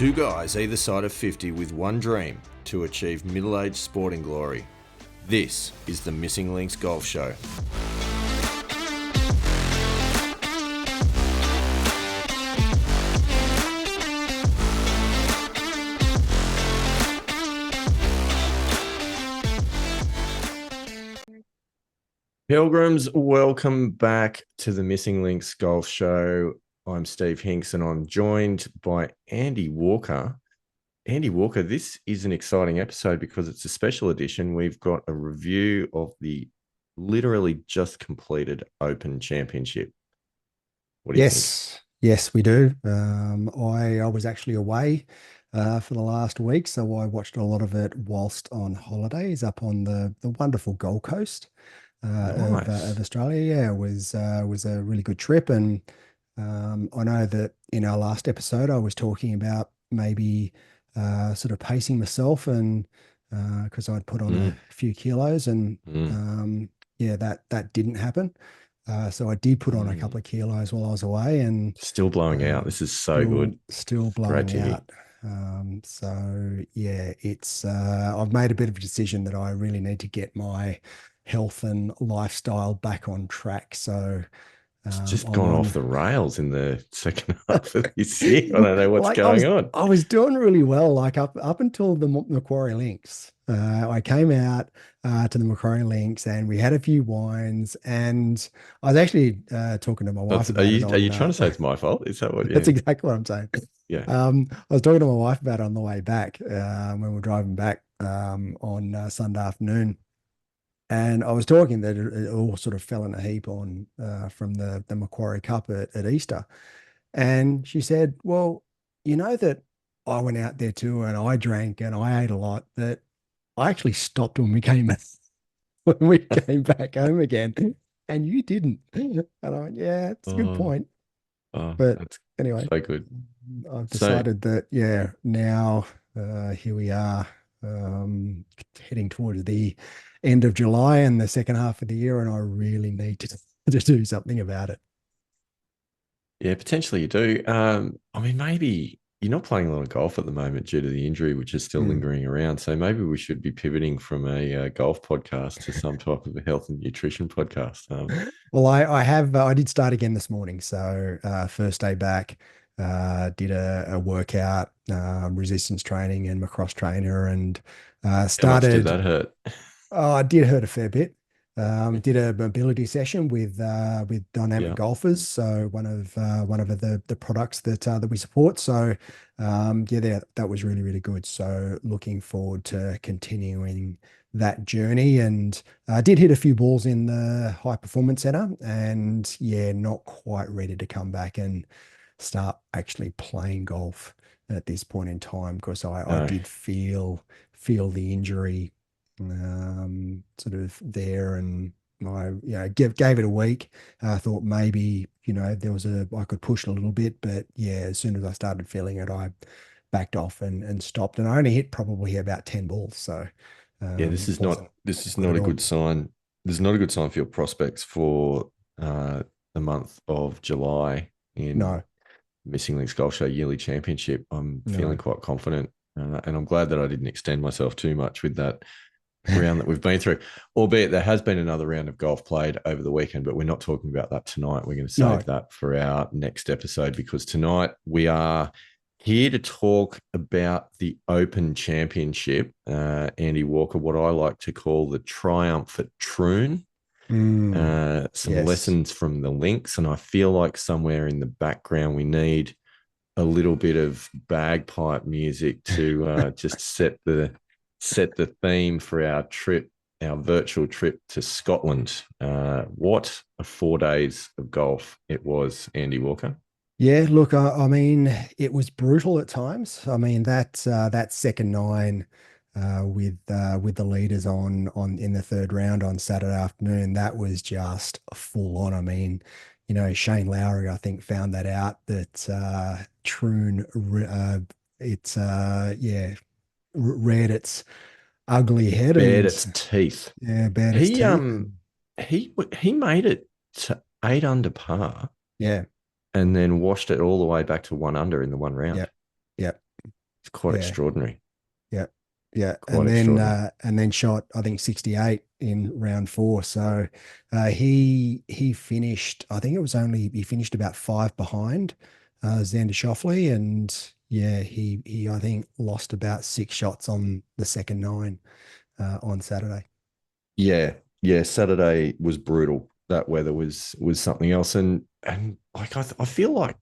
Two guys either side of 50 with one dream to achieve middle-aged sporting glory. This is the Missing Links Golf Show. Pilgrims, welcome back to the Missing Links Golf Show. I'm Steve Hinks and I'm joined by Andy Walker. Andy Walker, this is an exciting episode because it's a special edition. We've got a review of the literally just completed Open Championship. What do you think? Yes, we do. I was actually away for the last week, so I watched a lot of it whilst on holidays up on the wonderful Gold Coast of Nice. Australia. Yeah, it was a really good trip, and I know that in our last episode I was talking about maybe sort of pacing myself, and because I'd put on a few kilos, and yeah, that didn't happen. So I did put on a couple of kilos while I was away, and Still blowing out. This is so still good. still Great blowing to hear. out. So yeah, it's I've made a bit of a decision that I really need to get my health and lifestyle back on track. So It's just I'm gone off on. the rails in the second half of this year. I don't know what's Like going on. I was doing really well, like up until the Macquarie Links. I came out to the Macquarie Links and we had a few wines, and I was actually talking to my wife That's, are about it you on. trying to say it's my fault? Is that what That's you? exactly what I'm saying. Yeah. I was talking to my wife about it on the way back when we're driving back on Sunday afternoon. And I was talking that it all sort of fell in a heap on from the Macquarie Cup at Easter. And she said, well, you know that I went out there too and I drank and I ate a lot, that I actually stopped when we came when we came back home again. And you didn't. And I went, yeah, it's a good Oh, point. oh, But that's anyway, so good. I've So, decided that, yeah, now here we are, heading towards the end of July and the second half of the year, and I really need to do something about it. yeah, potentially you do. I mean, maybe you're not playing a lot of golf at the moment due to the injury, which is still Mm. lingering around. So maybe we should be pivoting from a golf podcast to some type of a health and nutrition podcast. Well, I did start again this morning. So first day back, did a workout, resistance training and macross trainer, and How much did started. that hurt? Oh, I did hurt a fair bit. Did a mobility session with Dynamic Yeah. Golfers, so one of the products that we support. So yeah, that was really good. So looking forward to continuing that journey, and I did hit a few balls in the high performance center, and yeah, not quite ready to come back and start actually playing golf at this point in time, because I No. did feel the injury sort of there, and I gave it a week. I thought maybe I could push a little bit, but yeah, as soon as I started feeling it, I backed off and stopped, and I only hit probably about 10 balls, so Yeah, wasn't this is good not at a all. good sign. This is not a good sign for your prospects for the month of July in No, Missing Links Golf Show Yearly Championship. I'm feeling no. quite confident, and I'm glad that I didn't extend myself too much with that round that we've been through. Albeit there has been another round of golf played over the weekend, but we're not talking about that tonight. We're going to No. save that for our next episode, because tonight we are here to talk about the Open Championship. Andy Walker, what I like to call the triumph at Troon. Mm, Some yes. lessons from the links, and I feel like somewhere in the background we need a little bit of bagpipe music to just set the theme for our trip, our virtual trip to Scotland. What a 4 days of golf it was, Andy Walker. Yeah, look, I mean, it was brutal at times. I mean, that second nine with the leaders on in the third round on Saturday afternoon, that was just full on. I mean, Shane Lowry, I think, found that out, that Troon, it's yeah, reared its ugly head, Bared and its teeth. yeah, bared its He teeth. um he made it to 8 under par Yeah, and then washed it all the way back to 1 under in the one round. yeah, yeah. It's quite Yeah. extraordinary. Yeah. Yeah. Quite extraordinary. And then shot, I think, 68 in round four. So he finished, I think it was only he finished about five behind Xander Schauffele. And yeah, he I think lost about six shots on the second nine on Saturday. Yeah, yeah. Saturday was brutal. That weather was something else, and like I feel like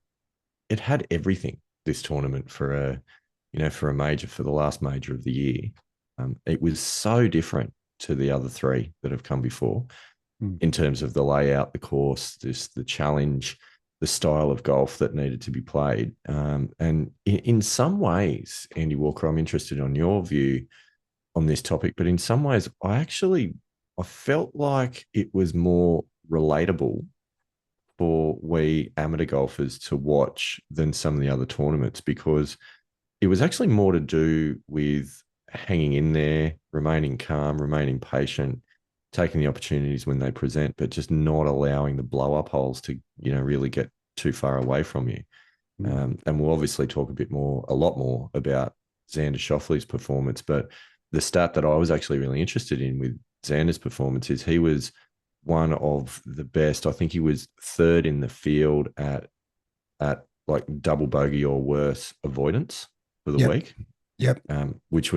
it had everything this tournament for a for a major for the last major of the year. It was so different to the other three that have come before Mm. in terms of the layout, the course, just the challenge, the style of golf that needed to be played. And in some ways, Andy Walker, I'm interested on your view on this topic, but in some ways, I felt like it was more relatable for we amateur golfers to watch than some of the other tournaments because it was actually more to do with hanging in there, remaining calm, remaining patient, taking the opportunities when they present, but just not allowing the blow up holes to, really get too far away from you. Mm. And we'll obviously talk a lot more about Xander Schauffele's performance. But the stat that I was actually really interested in with Xander's performance is he was one of the best. I think he was third in the field at like double bogey or worse avoidance for the Yep. week, Yep. which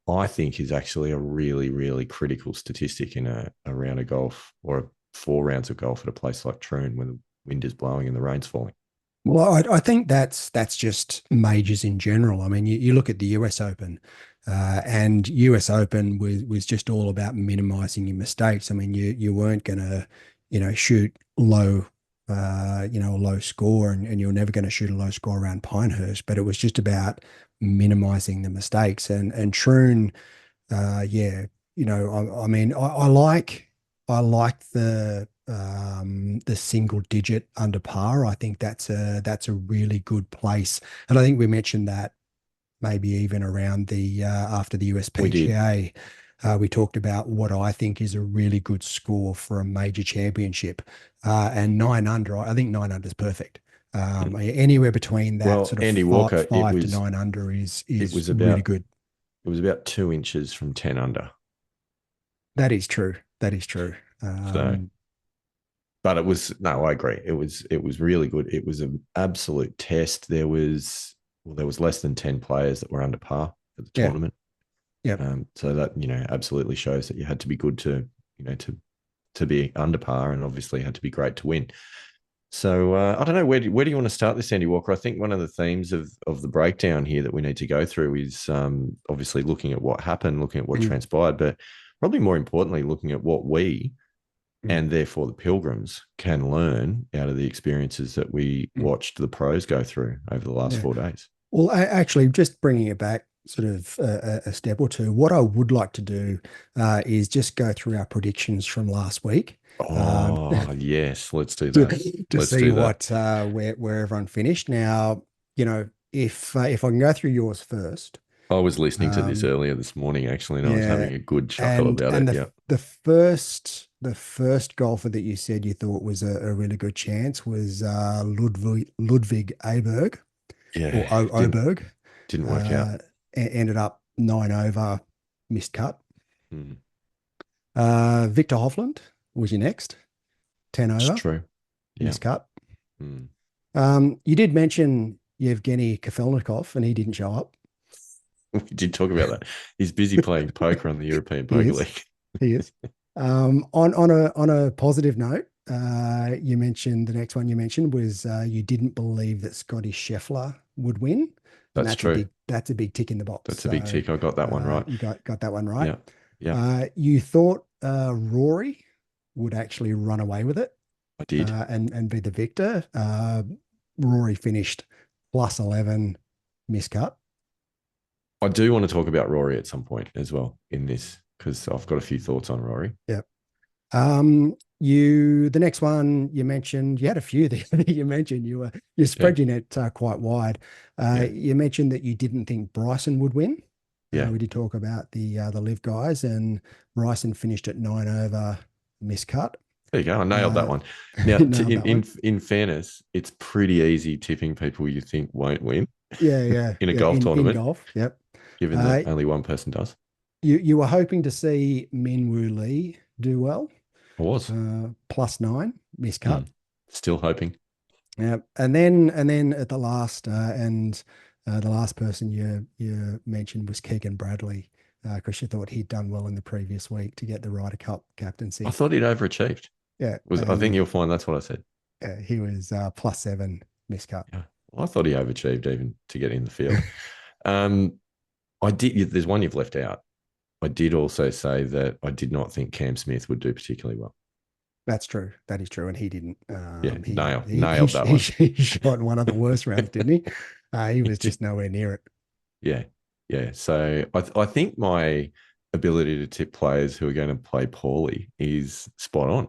I think is actually a really, really critical statistic in a round of golf or 4 rounds of golf at a place like Troon when the wind is blowing and the rain's falling. Well, I think that's just majors in general. I mean, you look at the US Open, and US Open was just all about minimizing your mistakes. I mean, you weren't gonna, shoot low, a low score, and you're never going to shoot a low score around Pinehurst. But it was just about minimizing the mistakes. And Troon, yeah, I mean, I like the single digit under par. I think that's a really good place, and I think we mentioned that maybe even around the after the We did. USPGA. We talked about what I think is a really good score for a major championship, and nine under. I think nine under is perfect. Mm. Anywhere between that Well, sort of Andy five, Walker, it five to was nine under is it is was really about good. it was about 2 inches from 10 under. That is true. That is true. So, but it was no, I agree. It was really good. It was an absolute test. There was less than 10 players that were under par for the Yeah. tournament. Yep. So that absolutely shows that you had to be good to to be under par, and obviously had to be great to win. So I don't know where do you want to start this, Andy Walker? I think one of the themes of the breakdown here that we need to go through is obviously looking at what happened, looking at what Mm, transpired, but probably more importantly, looking at what we mm, and therefore the Pilgrims can learn out of the experiences that we mm. watched the pros go through over the last Yeah. 4 days. Well, actually, just bringing it back sort of a step or two, what I would like to do is just go through our predictions from last week, um, Oh yes, let's do to, that. to Let's see do that. what where everyone finished. Now, if I can go through yours first, I was listening to this um, earlier this morning, actually, and I was yeah, having a good chuckle and about and it. the Yeah. the first golfer that you said you thought was a really good chance was Ludwig Aberg or Yeah. Oberg. Didn't work out. Uh, Ended up nine over, missed cut. Mm, Victor Hovland was your next, 10 it's over, true. Yeah. missed cut. Mm. You did mention Yevgeny Kafelnikov, and he didn't show up. We did talk about that. He's busy playing poker on the European He Poker is. League. He is. On a positive note, you mentioned the next one you mentioned was you didn't believe that Scotty Scheffler would win, and That's true. that's a big tick in the box. That's a big So tick. I got that one right. you got that one right. Yeah. Yeah. You thought Rory would actually run away with it I did. and be the victor. Rory finished plus 11, miscut. I do want to talk about Rory at some point as well in this because I've got a few thoughts on Rory. Yep. The next one you mentioned, you had a few that you mentioned you're Yeah. spreading it quite wide. Yeah. You mentioned that you didn't think Bryson would win. Yeah. We did talk about the live guys, and Bryson finished at nine over, miscut. There you go. I nailed that Uh, one. Now, Nailed in, that one. in in fairness, it's pretty easy tipping people you think won't win. Yeah, yeah, in a yeah. golf In tournament, golf, yep. given that Uh, only one person does. you were hoping to see Min Woo Lee do well. I was. +9 miscut. Mm. Still hoping. Yeah, and then at the last the last person you mentioned was Keegan Bradley because you thought he'd done well in the previous week to get the Ryder Cup I captaincy. thought he'd overachieved. Yeah, I think and you'll find that's what I said. he was +7 miscut. Yeah. Well, I thought he overachieved even to get in the field. Um, I did. There's one you've left out. I did also say that I did not think Cam Smith would do particularly well. That's true. That is true, and he didn't. Yeah, nailed that one. He shot one of the worst rounds, didn't he? He was just nowhere near it. Yeah, yeah. So I think my ability to tip players who are going to play poorly is spot on.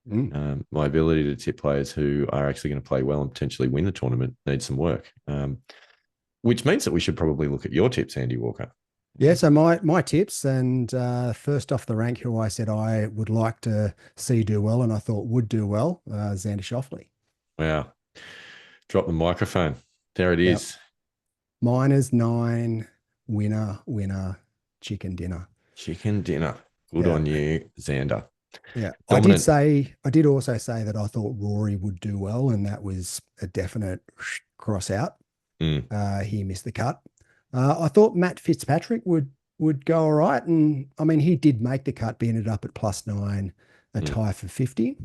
Mm. My ability to tip players who are actually going to play well and potentially win the tournament needs some work, which means that we should probably look at your tips, Andy Walker. Yeah, so my tips and first off the rank, who I said I would like to see do well, and I thought would do well, Xander Schauffele. Wow. Drop the microphone. There it Yep. is. -9, winner, chicken dinner. Chicken dinner. Good Yeah, on you, Xander. yeah. Dominant. I did also say that I thought Rory would do well, and that was a definite cross out. Mm, He missed the cut. I thought Matt Fitzpatrick would go all right, and I mean he did make the cut, but ended up at +9, a mm. tie for 50.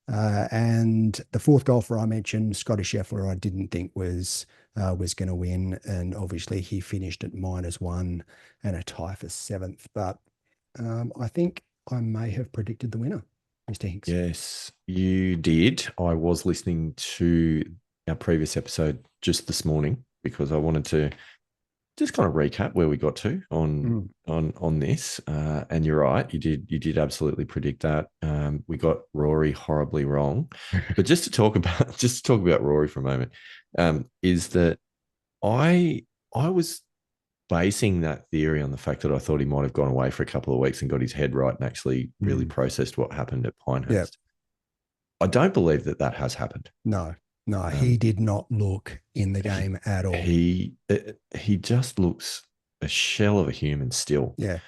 And the fourth golfer I mentioned, Scotty Scheffler, I didn't think was going to win, and obviously he finished at -1 and a tie for seventh. But I think I may have predicted the winner, Mr. Hinks. Yes, you did. I was listening to our previous episode just this morning because I wanted to just kind of recap where we got to Mm. on this. And you're right, you did absolutely predict that. We got Rory horribly wrong. But just to talk about Rory for a moment, is that I was basing that theory on the fact that I thought he might have gone away for a couple of weeks and got his head right and actually really Mm. processed what happened at Yeah. Pinehurst. I don't believe that that has happened. No, no, he Um, did not look in the he game at all. he just looks a shell of a human still. Yeah.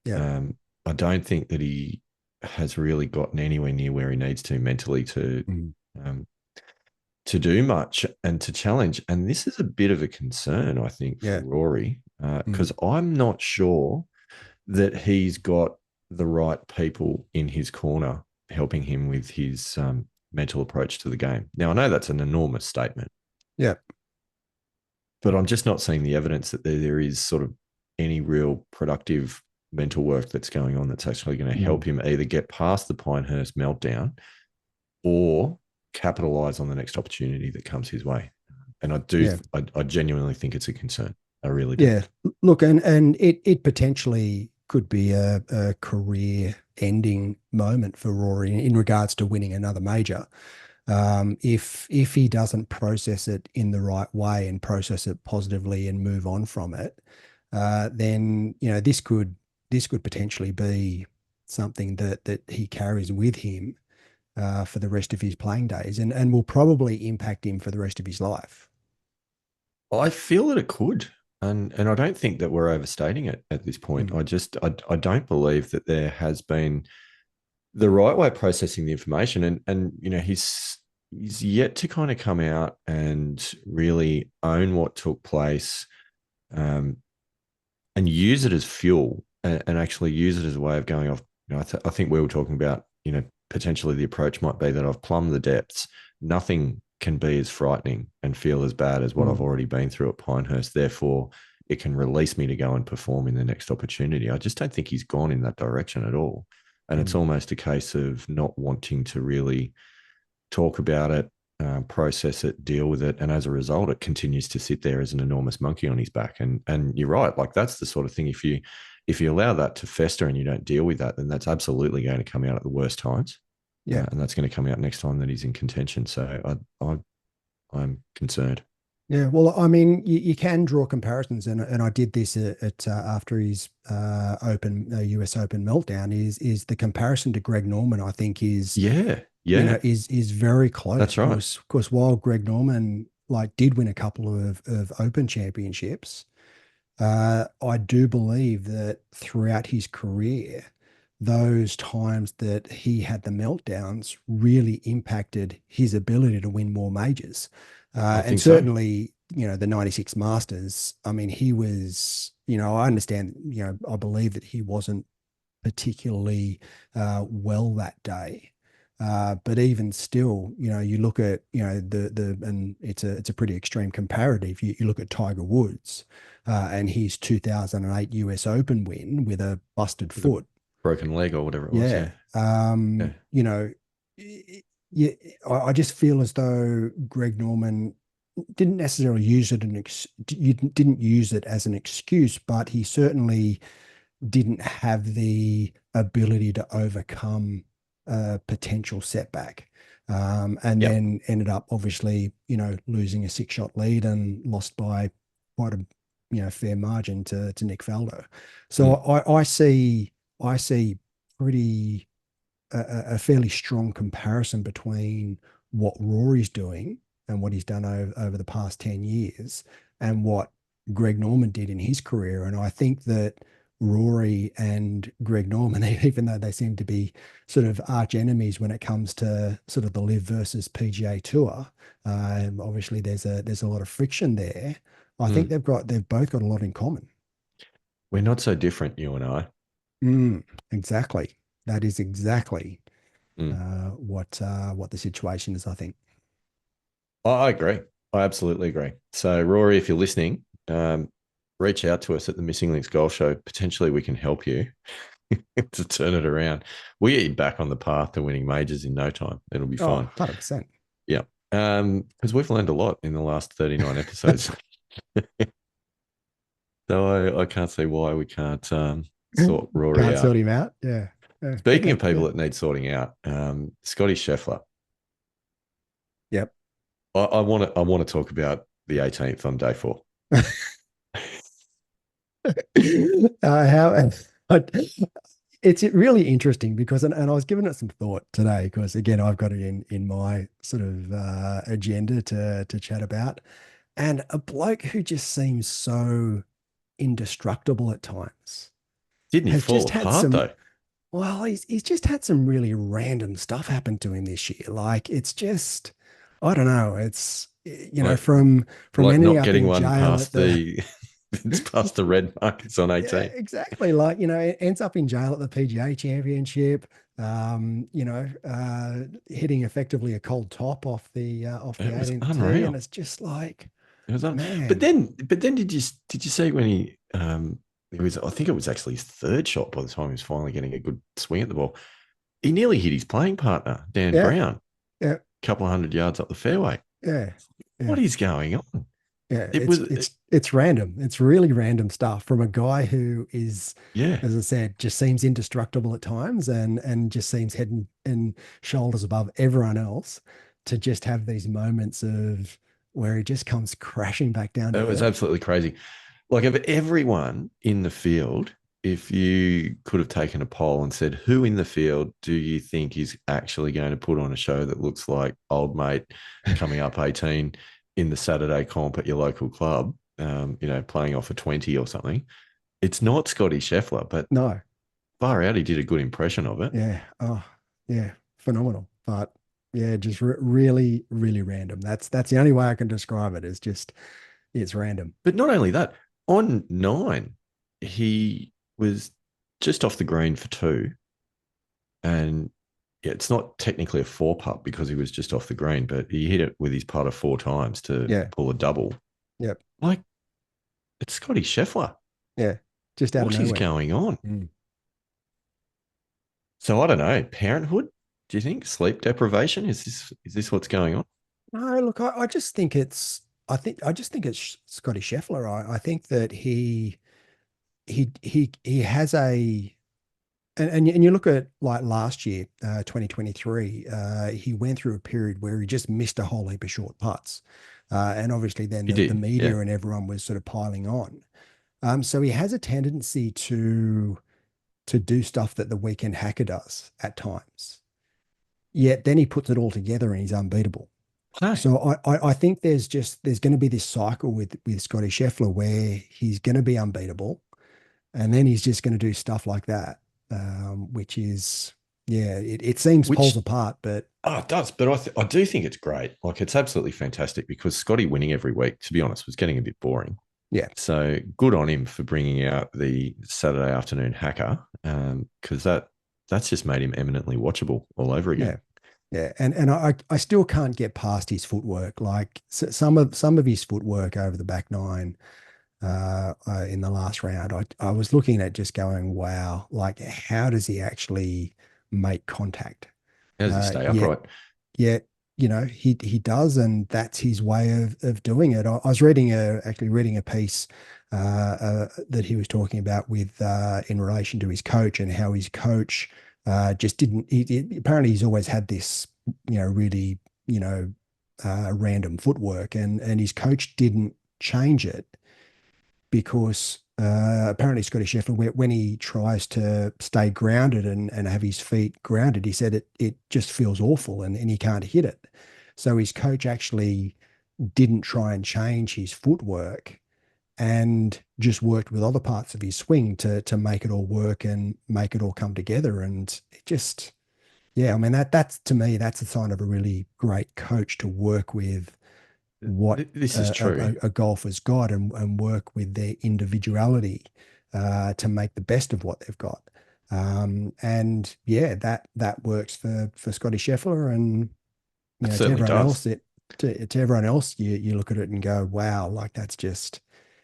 Yeah. Um, I don't think that he has really gotten anywhere near where he needs to mentally Mm. um, to do much and to challenge. And this is a bit of a concern, I think, for Yeah. Rory, Mm. because I'm not sure that he's got the right people in his corner helping him with his mental approach to the game. Now, I know that's an enormous statement, Yeah. but I'm just not seeing the evidence that there is sort of any real productive mental work that's going on that's actually going to help Mm. him either get past the Pinehurst meltdown or capitalize on the next opportunity that comes his way. And Yeah. I genuinely think it's a concern. I really do. Yeah. Look, and it potentially could be a career ending moment for Rory in regards to winning another major. If he doesn't process it in the right way and process it positively and move on from it, then this could potentially be something that he carries with him for the rest of his playing days and will probably impact him for the rest of his life. I feel that it could. And I don't think that we're overstating it at this point. Mm. I don't believe that there has been the right way of processing the information. And he's yet to kind of come out and really own what took place, um, and use it as fuel and actually use it as a way of going off. I think we were talking about, potentially the approach might be that I've plumbed the depths. Nothing can be as frightening and feel as bad as what I've Mm. already been through at Pinehurst. Therefore, it can release me to go and perform in the next opportunity. I just don't think he's gone in that direction at all. And it's Mm. almost a case of not wanting to really talk about it, process it, deal with it, and as a result, it continues to sit there as an enormous monkey on his back. And you're right, like that's the sort of thing. If you allow that to fester and you don't deal with that, then that's absolutely going to come out at the worst times, Yeah. and that's going to come out next time that he's in contention. So I'm concerned. Yeah, well, I mean, you can draw comparisons, and I did this at after his US Open meltdown. Is the comparison to Greg Norman? I think is Yeah, yeah, is very close that's right. because while Greg Norman like did win a couple of Open championships, I do believe that throughout his career, those times that he had the meltdowns really impacted his ability to win more majors. I And think so. certainly, the 96 Masters, I mean, he was, I understand, I believe that he wasn't particularly well that day. But even still, you look at, and it's a pretty extreme comparative. You look at Tiger Woods and his 2008 US Open win with a busted With a foot. broken leg or whatever it was. Yeah. Yeah. Yeah. Yeah, I just feel as though Greg Norman didn't necessarily use it you didn't use it as an excuse, but he certainly didn't have the ability to overcome a potential setback. And Yep. then ended up obviously, losing a 6-shot lead and lost by quite a, fair margin to Nick Faldo. So Mm. I see pretty a fairly strong comparison between what Rory's doing and what he's done over the past 10 years and what Greg Norman did in his career. And I think that Rory and Greg Norman, even though they seem to be sort of arch enemies when it comes to sort of the Live versus PGA Tour, obviously there's a lot of friction there. I think Mm. they've both got a lot in common. We're not so different, you and I. Mm, exactly. That is exactly Mm. what the situation is, I think. I agree. I absolutely agree. So, Rory, if you're listening, reach out to us at the Missing Links Golf Show. Potentially, we can help you to turn it around. We get you back on the path to winning majors in no time. It'll be Oh, fine. 100%. Yeah. Because we've learned a lot in the last 39 episodes. So I can't see why we can't sort Rory Can't sort out. him out. Yeah. Yeah. Speaking Okay. of people Yeah. that need sorting out, Scotty Scheffler. Yep. I want to talk about the 18th on day 4. How it's really interesting because, and I was giving it some thought today because again, I've got it in my sort of agenda to chat about, and a bloke who just seems so indestructible at times Didn't he has fall just had apart some. though? Well, he's just had some really random stuff happen to him this year. Like it's just, I don't know. It's Like from like ending not up getting in one jail at past the the it's past the red markets on yeah, 18. exactly. Like it ends up in jail at the PGA Championship. Hitting effectively a cold top off the It was 18th tee, and unreal. it's just like, It was but man, then did you see when it was, I think it was actually his third shot by the time he was finally getting a good swing at the ball. He nearly hit his playing partner, Dan yeah, Brown, yeah, a couple of hundred yards up the fairway. yeah, yeah. What is going on? Yeah, It it's was it's it's random. It's really random stuff from a guy who is, yeah. as I said, just seems indestructible at times and just seems head and shoulders above everyone else to just have these moments of where he just comes crashing back down to It was earth. absolutely crazy. Like of everyone in the field, if you could have taken a poll and said, who in the field do you think is actually going to put on a show that looks like old mate coming up 18 in the Saturday comp at your local club, playing off a 20 or something? It's not Scotty Scheffler, but No, far out, he did a good impression of it. yeah, oh, yeah, phenomenal. But yeah, just really, really random. That's the only way I can describe it. Is just it's random. But not only that, on 9, he was just off the green for 2. And yeah, it's not technically a 4 putt because he was just off the green, but he hit it with his putter 4 times to Yeah, pull a double. yep, Like, it's Scotty Scheffler. yeah, just out of What is nowhere. going on? Mm. So I don't know. Parenthood? Do you think sleep deprivation is this what's going on? No, look, I just think I just think it's Scotty Scheffler. I think that he has and you look at like last year, 2023, he went through a period where he just missed a whole heap of short putts. And obviously then He the did, yeah. media and everyone was sort of piling on. So he has a tendency to do stuff that the weekend hacker does at times. Yet then he puts it all together and he's unbeatable. No, So I think there's going to be this cycle with Scotty Scheffler where he's going to be unbeatable, and then he's just going to do stuff like that, which is yeah, it seems poles which apart, but it does, but I do think it's great. Like it's absolutely fantastic because Scotty winning every week, to be honest, was getting a bit boring. yeah, So good on him for bringing out the Saturday afternoon hacker, because that's just made him eminently watchable all over again. yeah. Yeah, and I still can't get past his footwork. Like some of his footwork over the back nine in the last round, I was looking at just going, wow, like how does he actually make contact? How does he stay Yet upright? yet he does, and that's his way of doing it. I was actually reading a piece that he was talking about with in relation to his coach and how his coach just didn't. Apparently, he's always had this, really, random footwork, and his coach didn't change it because apparently Scotty Scheffler, when he tries to stay grounded and have his feet grounded, he said it just feels awful and he can't hit it. So his coach actually didn't try and change his footwork and just worked with other parts of his swing to make it all work and make it all come together. And it just, yeah, I mean that's to me, that's a sign of a really great coach to work with what This is true. a golfer's got and work with their individuality to make the best of what they've got. And yeah, that works for Scotty Scheffler, and It to certainly everyone does. else, to everyone else, you look at it and go, wow, like that's just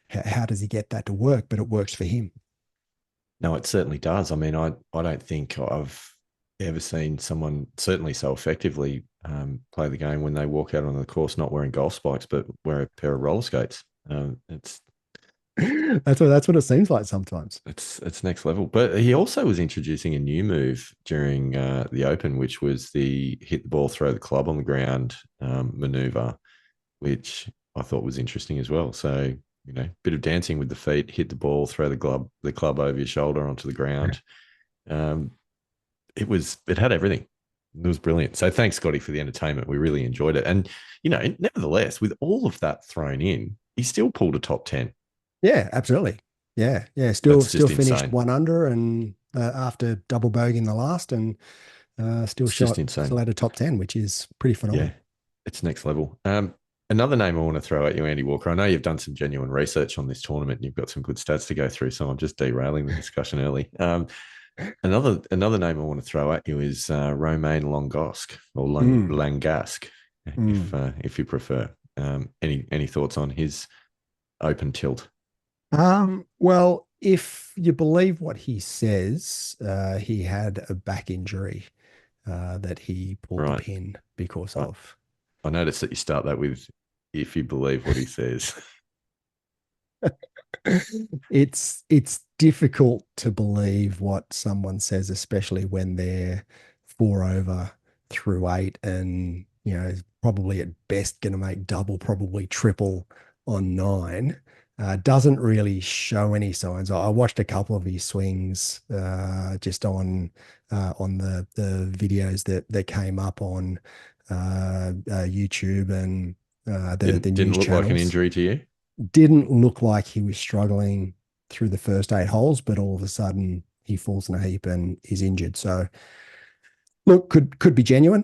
how does he get that to work? But it works for him. No, it certainly does. I mean, I don't think I've ever seen someone certainly so effectively play the game when they walk out on the course not wearing golf spikes, but wear a pair of roller skates. It's That's what it seems like sometimes. it's next level. But he also was introducing a new move during the Open, which was the hit the ball, throw the club on the ground maneuver, which I thought was interesting as well. So bit of dancing with the feet, hit the ball, throw the club over your shoulder onto the ground. Um, it had everything. It was brilliant. So thanks, Scotty, for the entertainment. We really enjoyed it. And nevertheless, with all of that thrown in, he still pulled a top 10. Yeah, absolutely. Yeah, yeah. Still, That's still just finished insane. one under, and after double bogey in the last, and still It's just shot, insane. still had a top 10, which is pretty Yeah, phenomenal. it's next level. Another name I want to throw at you, Andy Walker. I know you've done some genuine research on this tournament and you've got some good stats to go through. So I'm just derailing the discussion early. Another name I want to throw at you is Romain Longosk or Mm, Langasque, mm. if you prefer. Any thoughts on his open tilt? Well, if you believe what he says, he had a back injury that he pulled the Right. pin because I, of. I noticed that you start that with "if you believe what he says." It's difficult to believe what someone says, especially when they're four over through eight, and probably at best going to make double, probably triple on nine. Doesn't really show any signs. I watched a couple of his swings just on the videos that came up on YouTube and the Didn't news look like an channels. injury to you, Didn't look like he was struggling through the first eight holes, but all of a sudden he falls in a heap and is injured. So look, could be genuine,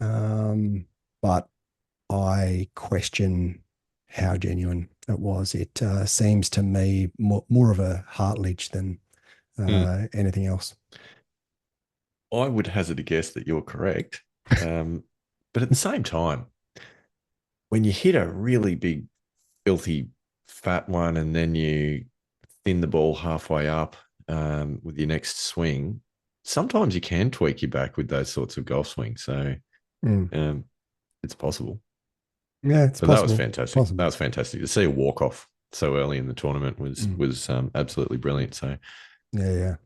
but I question how genuine it was. It seems to me more of a heart leech than Mm. anything else. I would hazard a guess that you're correct. Um, but at the same time, when you hit a really big, filthy, fat one, and then you thin the ball halfway up with your next swing, sometimes you can tweak your back with those sorts of golf swings. So Mm. um, it's possible. Yeah, it's But that was possible. fantastic. That Possible. was fantastic to see a walk off so early in the tournament was Mm. was absolutely brilliant. So Yeah,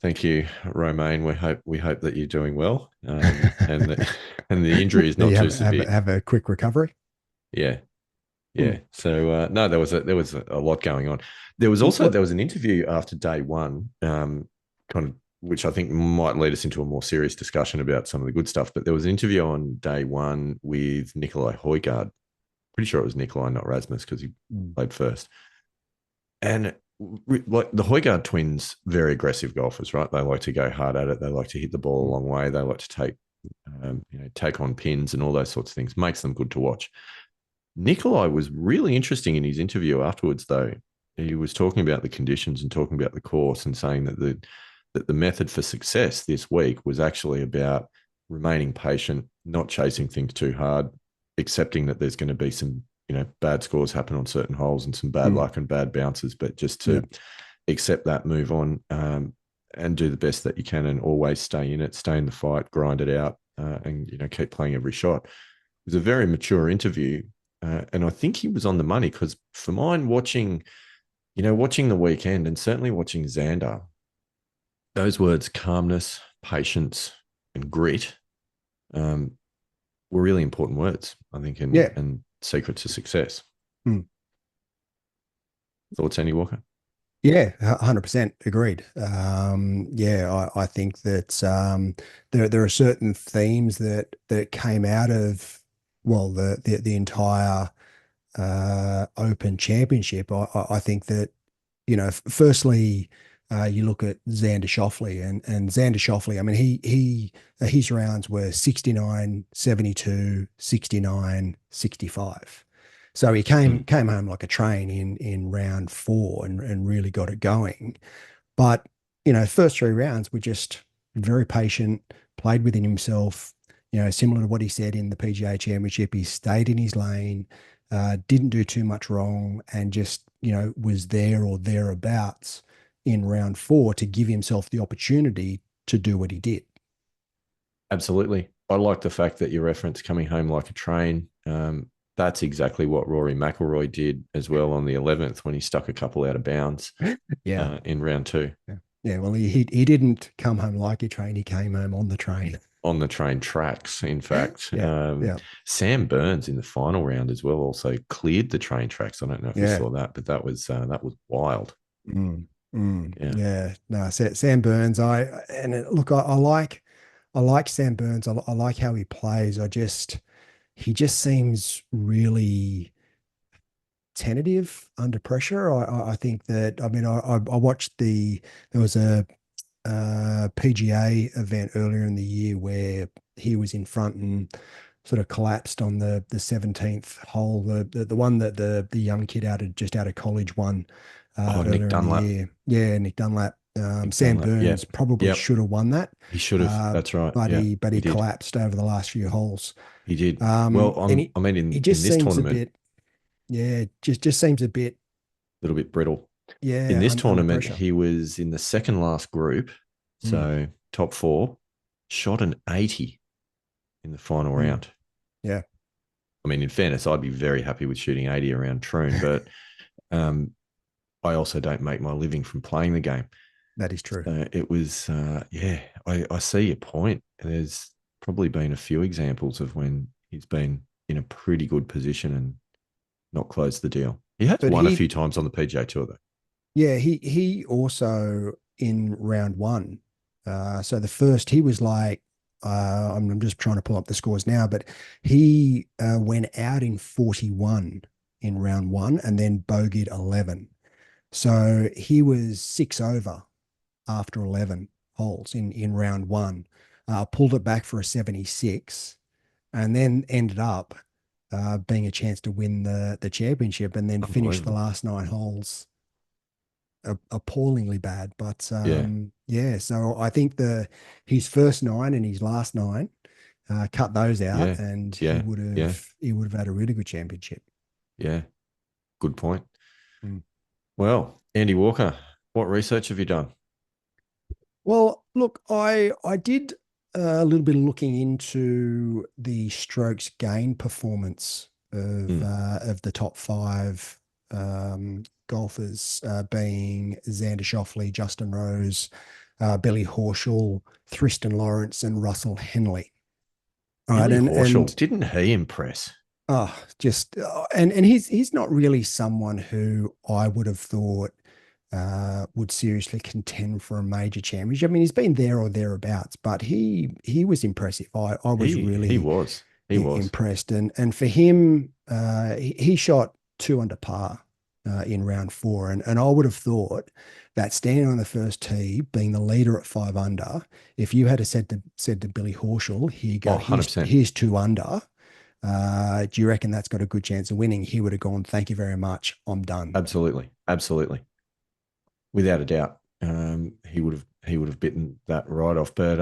thank you, Romain. We hope that you're doing well, and the, and the yeah. injury is Do not you too have severe. have a quick recovery? Yeah, Mm. yeah. So no, there was a lot going on. There was What? an interview after day one, kind of which I think might lead us into a more serious discussion about some of the good stuff. But there was an interview on day one with Nikolai Højgaard. Pretty sure it was Nikolai, not Rasmus, because he played first. And like the Højgaard twins, very aggressive golfers, right? They like to go hard at it. They like to hit the ball a long way. They like to take on pins and all those sorts of things. Makes them good to watch. Nikolai was really interesting in his interview afterwards, though. He was talking about the conditions and talking about the course and saying that the method for success this week was actually about remaining patient, not chasing things too hard, accepting that there's going to be some bad scores happen on certain holes and some bad luck and bad bounces, but just to accept that, move on, and do the best that you can, and always stay in it, stay in the fight, grind it out, and keep playing every shot. It was a very mature interview, and I think he was on the money, because for mine, watching the weekend and certainly watching Xander, those words, calmness, patience, and grit, were really important words, I think, and secret to success. Thoughts, Andy Walker? Yeah, 100% agreed. I think that there are certain themes that came out of, well, the entire Open Championship. I think that, firstly, you look at Xander Schauffele, and Xander Schauffele, I mean, he his rounds were 69, 72, 69, 65. So he came home like a train in round four and really got it going. But, first three rounds were just very patient, played within himself, similar to what he said in the PGA Championship. He stayed in his lane, didn't do too much wrong, and just, was there or thereabouts in round four to give himself the opportunity to do what he did. Absolutely. I like the fact that you reference coming home like a train. That's exactly what Rory McIlroy did as well on the 11th, when he stuck a couple out of bounds in round two. Yeah, well, he didn't come home like a train. He came home on the train. On the train tracks, in fact. Yeah. Sam Burns in the final round as well also cleared the train tracks. I don't know if you saw that, but that was wild. Yeah. No, Sam Burns. Look, I like Sam Burns. I like how he plays. He just seems really tentative under pressure. I think that, I mean, I watched there was a PGA event earlier in the year where he was in front and sort of collapsed on the 17th hole, the one that the young kid just out of college won Nick earlier in the Dunlap. year. Yeah, Nick Dunlap. Sam Dunlap. Burns probably should have won that. He should have. That's right. But Yeah, he did. collapsed over the last few holes. He did. Um, Well, and I mean, he in just this seems a tournament, bit, yeah, just seems a bit, a little bit brittle. In this under tournament, pressure. he was in the second last group, so top four, shot an 80 in the final round. Yeah. I mean, in fairness, I'd be very happy with shooting 80 around Troon, but I also don't make my living from playing the game. That is true. So it was, I see your point. There's probably been a few examples of when he's been in a pretty good position and not closed the deal. He has won a few times on the PGA Tour, though. Yeah, he also in round one. So the first he was like, I'm just trying to pull up the scores now, but he went out in 41 in round one and then bogeyed 11. So he was 6 over after 11 holes in round one. Pulled it back for a 76, and then ended up being a chance to win the championship, and then finished the last 9 holes appallingly bad. But so I think his first 9 and his last 9, cut those out, and he would have had a really good championship. Yeah, good point. Well, Andy Walker, what research have you done? Well, look, I did a little bit of looking into the strokes gain performance of the top 5 golfers, being Xander Schauffele, Justin Rose, Billy Horschel, Tristan Lawrence, and Russell Henley. All right, Horschel, didn't he impress? And he's not really someone who I would have thought would seriously contend for a major championship. I mean, he's been there or thereabouts, but he was impressive. I was He really was. He was. impressed, and for him, he shot two under par in round four, and I would have thought that standing on the first tee, being the leader at five under, if you had said to Billy Horschel, here you Oh, go, 100%. here's two under. Do you reckon that's got a good chance of winning? He would have gone, thank you very much, I'm done. Absolutely. Absolutely. Without a doubt. He would have bitten that right off. But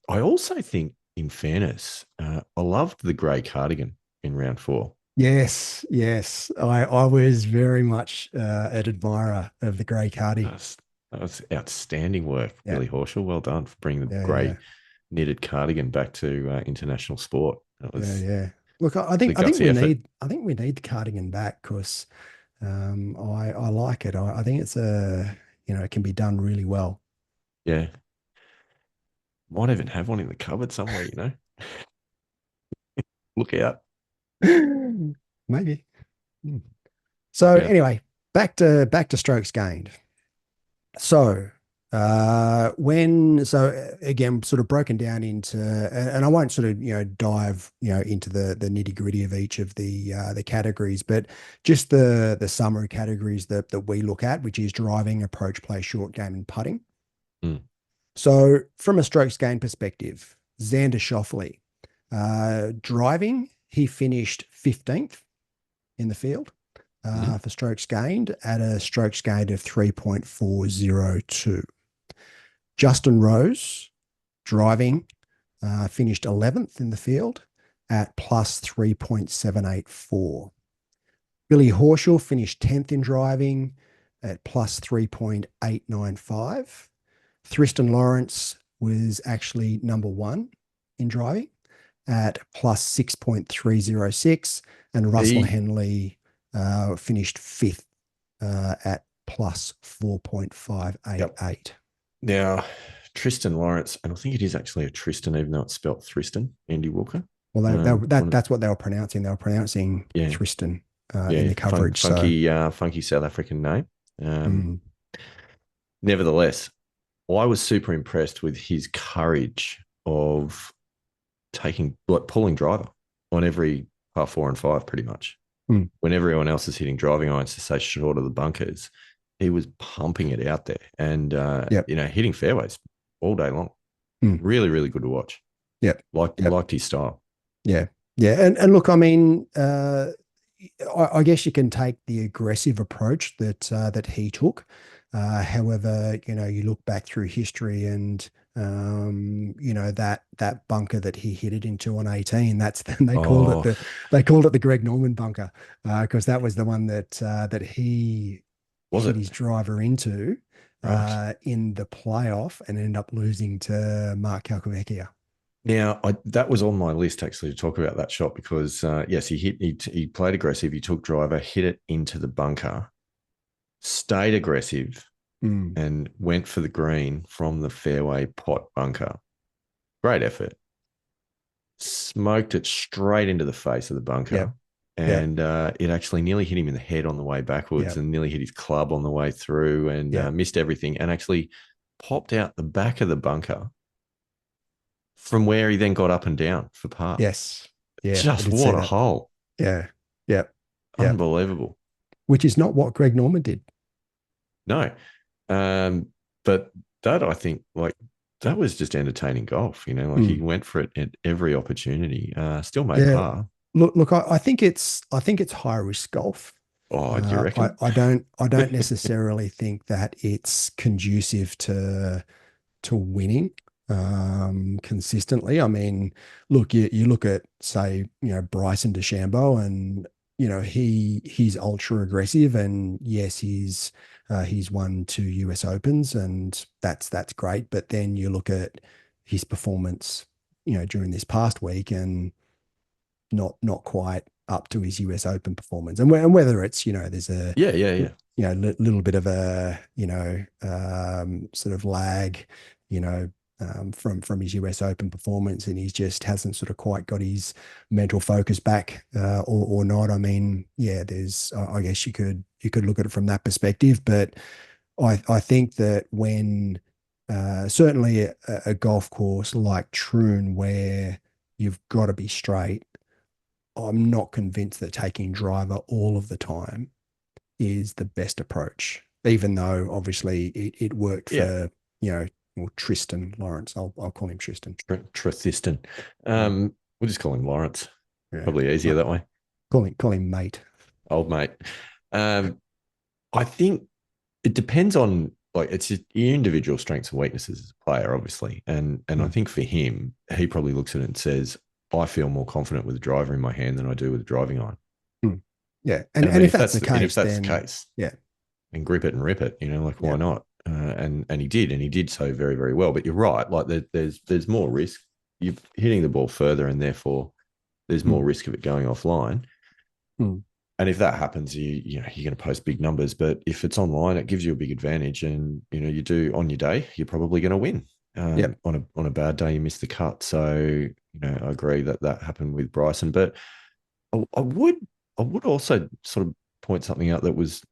I also think, in fairness, I loved the grey cardigan in round four. Yes, yes. I was very much an admirer of the grey cardi. That was outstanding work, Yeah, Billy Horschel. Well done for bringing the yeah, yeah, grey knitted cardigan back to international sport. That yeah, was yeah. Look, the gutsy effort. I think we need the cardigan back because I like it. I think it's it can be done really well. Yeah, might even have one in the cupboard somewhere. Look out. Maybe. Hmm. So Look out. anyway, back to strokes gained. So, again, sort of broken down into, and I won't sort of dive into the nitty gritty of each of the categories, but just the summary categories that we look at, which is driving, approach play, short game, and putting. Mm. So, from a strokes gain perspective, Xander Schauffele, driving, he finished 15th in the field Mhm. for strokes gained at a strokes gained of 3.402. Justin Rose, driving, finished 11th in the field at plus 3.784. Billy Horschel finished 10th in driving at plus 3.895. Thriston Lawrence was actually number one in driving at plus 6.306. And Russell He, Henley finished fifth at plus yep. 4.588. Now, Tristan Lawrence, and I think it is actually a Tristan, even though it's spelt Thriston, Andy Walker. Well, One of, that's what they were pronouncing. They were pronouncing yeah, Thriston in yeah, the coverage. So, funky South African name. Um, mm, Nevertheless, I was super impressed with his courage of pulling driver on every par four and five, pretty much. mm, When everyone else is hitting driving irons to say short of the bunkers, he was pumping it out there and yep, hitting fairways all day long. mm, Really, really good to watch. yep, yep, Liked his style. yeah, yeah. And look, I mean, I guess you can take the aggressive approach that he took. However, you look back through history and that bunker that he hit it into on 18. That's Oh, they called it the Greg Norman bunker because that was the one that he was hit it? his driver into Right. in the playoff and ended up losing to Mark Calcavecchia. Now, that was on my list actually to talk about that shot because yes, he played aggressive. He took driver, hit it into the bunker, stayed aggressive, Mm, and went for the green from the fairway pot bunker. Great effort. Smoked it straight into the face of the bunker. yep, yep, And it actually nearly hit him in the head on the way backwards yep, and nearly hit his club on the way through and yep. missed everything and actually popped out the back of the bunker from where he then got up and down for par. Yes. Yeah, I Just did see what a that. hole. Yeah. Yep. Yep. Unbelievable. Which is not what Greg Norman did. No. Um, but that I think that was just entertaining golf, like he Mm. went for it at every opportunity. Still made Yeah. par. Look, I think it's high risk golf. Oh, do you reckon? I don't necessarily think that it's conducive to winning consistently. I mean, look, you look at say, Bryson DeChambeau and he's ultra aggressive and yes, he's won two US Opens and that's great. But then you look at his performance, during this past week and not quite up to his US Open performance. And whether it's, there's a Yeah, yeah, yeah. little bit of a sort of lag, you know, from his US Open performance, and he just hasn't sort of quite got his mental focus back, or not. I mean, yeah, there's I guess you could look at it from that perspective, but I think that when certainly a golf course like Troon, where you've got to be straight, I'm not convinced that taking driver all of the time is the best approach, even though obviously it worked Yeah, for, well, Tristan Lawrence. I'll call him Tristan. Tristan. Mm. We'll just call him Lawrence. Yeah. Probably easier that way. Call him mate. Old mate. Um, I think it depends on like it's your individual strengths and weaknesses as a player, obviously. And I Mm. think for him, he probably looks at it and says, I feel more confident with the driver in my hand than I do with the driving iron. Mm. Yeah. And And I and mean, if that's the if case, that's the then case, yeah, and grip it and rip it, like yeah. why not? And he did so very very well. But you're right, like there's more risk. You're hitting the ball further, and therefore there's more Mm. risk of it going offline. Mm. And if that happens, you're going to post big numbers. But if it's online, it gives you a big advantage. And you do on your day, you're probably going to win. Yep. On a bad day, you miss the cut. So I agree that that happened with Bryson. But I would also sort of point something out that was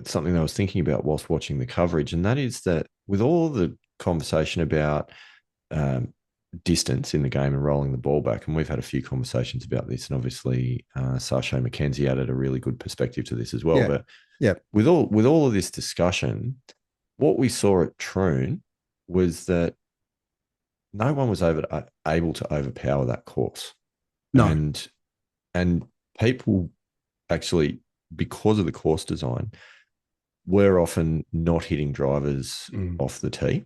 something I was thinking about whilst watching the coverage, and that is that with all the conversation about um, distance in the game and rolling the ball back. And we've had a few conversations about this. And obviously, Sasha McKenzie added a really good perspective to this as well. Yeah. But Yep. with all of this discussion, what we saw at Troon was that no one was able to overpower that course. No. And and people actually, because of the course design, were often not hitting drivers Mm. off the tee,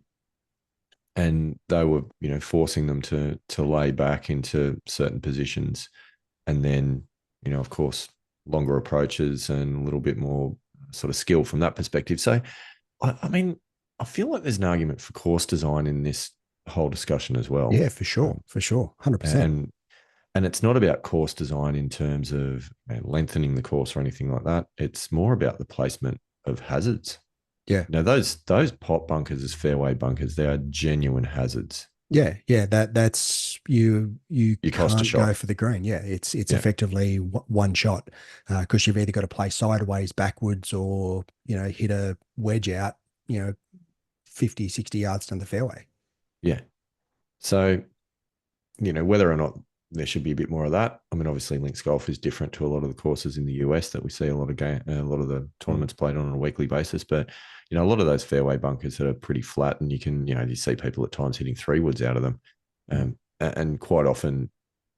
and they were forcing them to lay back into certain positions, and then of course longer approaches and a little bit more sort of skill from that perspective. So I mean, I feel like there's an argument for course design in this whole discussion as well. Yeah, for sure. For sure. 100%. And it's not about course design in terms of lengthening the course or anything like that. It's more about the placement of hazards. Yeah. Those pot bunkers as fairway bunkers, they are genuine hazards. Yeah, yeah, that's you You cost a can't go shot. for the green. Yeah, it's Yeah. effectively one shot because you've either got to play sideways, backwards, or hit a wedge out, you know, 50, 60 yards down the fairway. Yeah. So, whether or not there should be a bit more of that. I mean, obviously, links golf is different to a lot of the courses in the US that we see a lot of the Mm. tournaments played on a weekly basis. But a lot of those fairway bunkers that are pretty flat, and you see people at times hitting three woods out of them, Mm. and quite often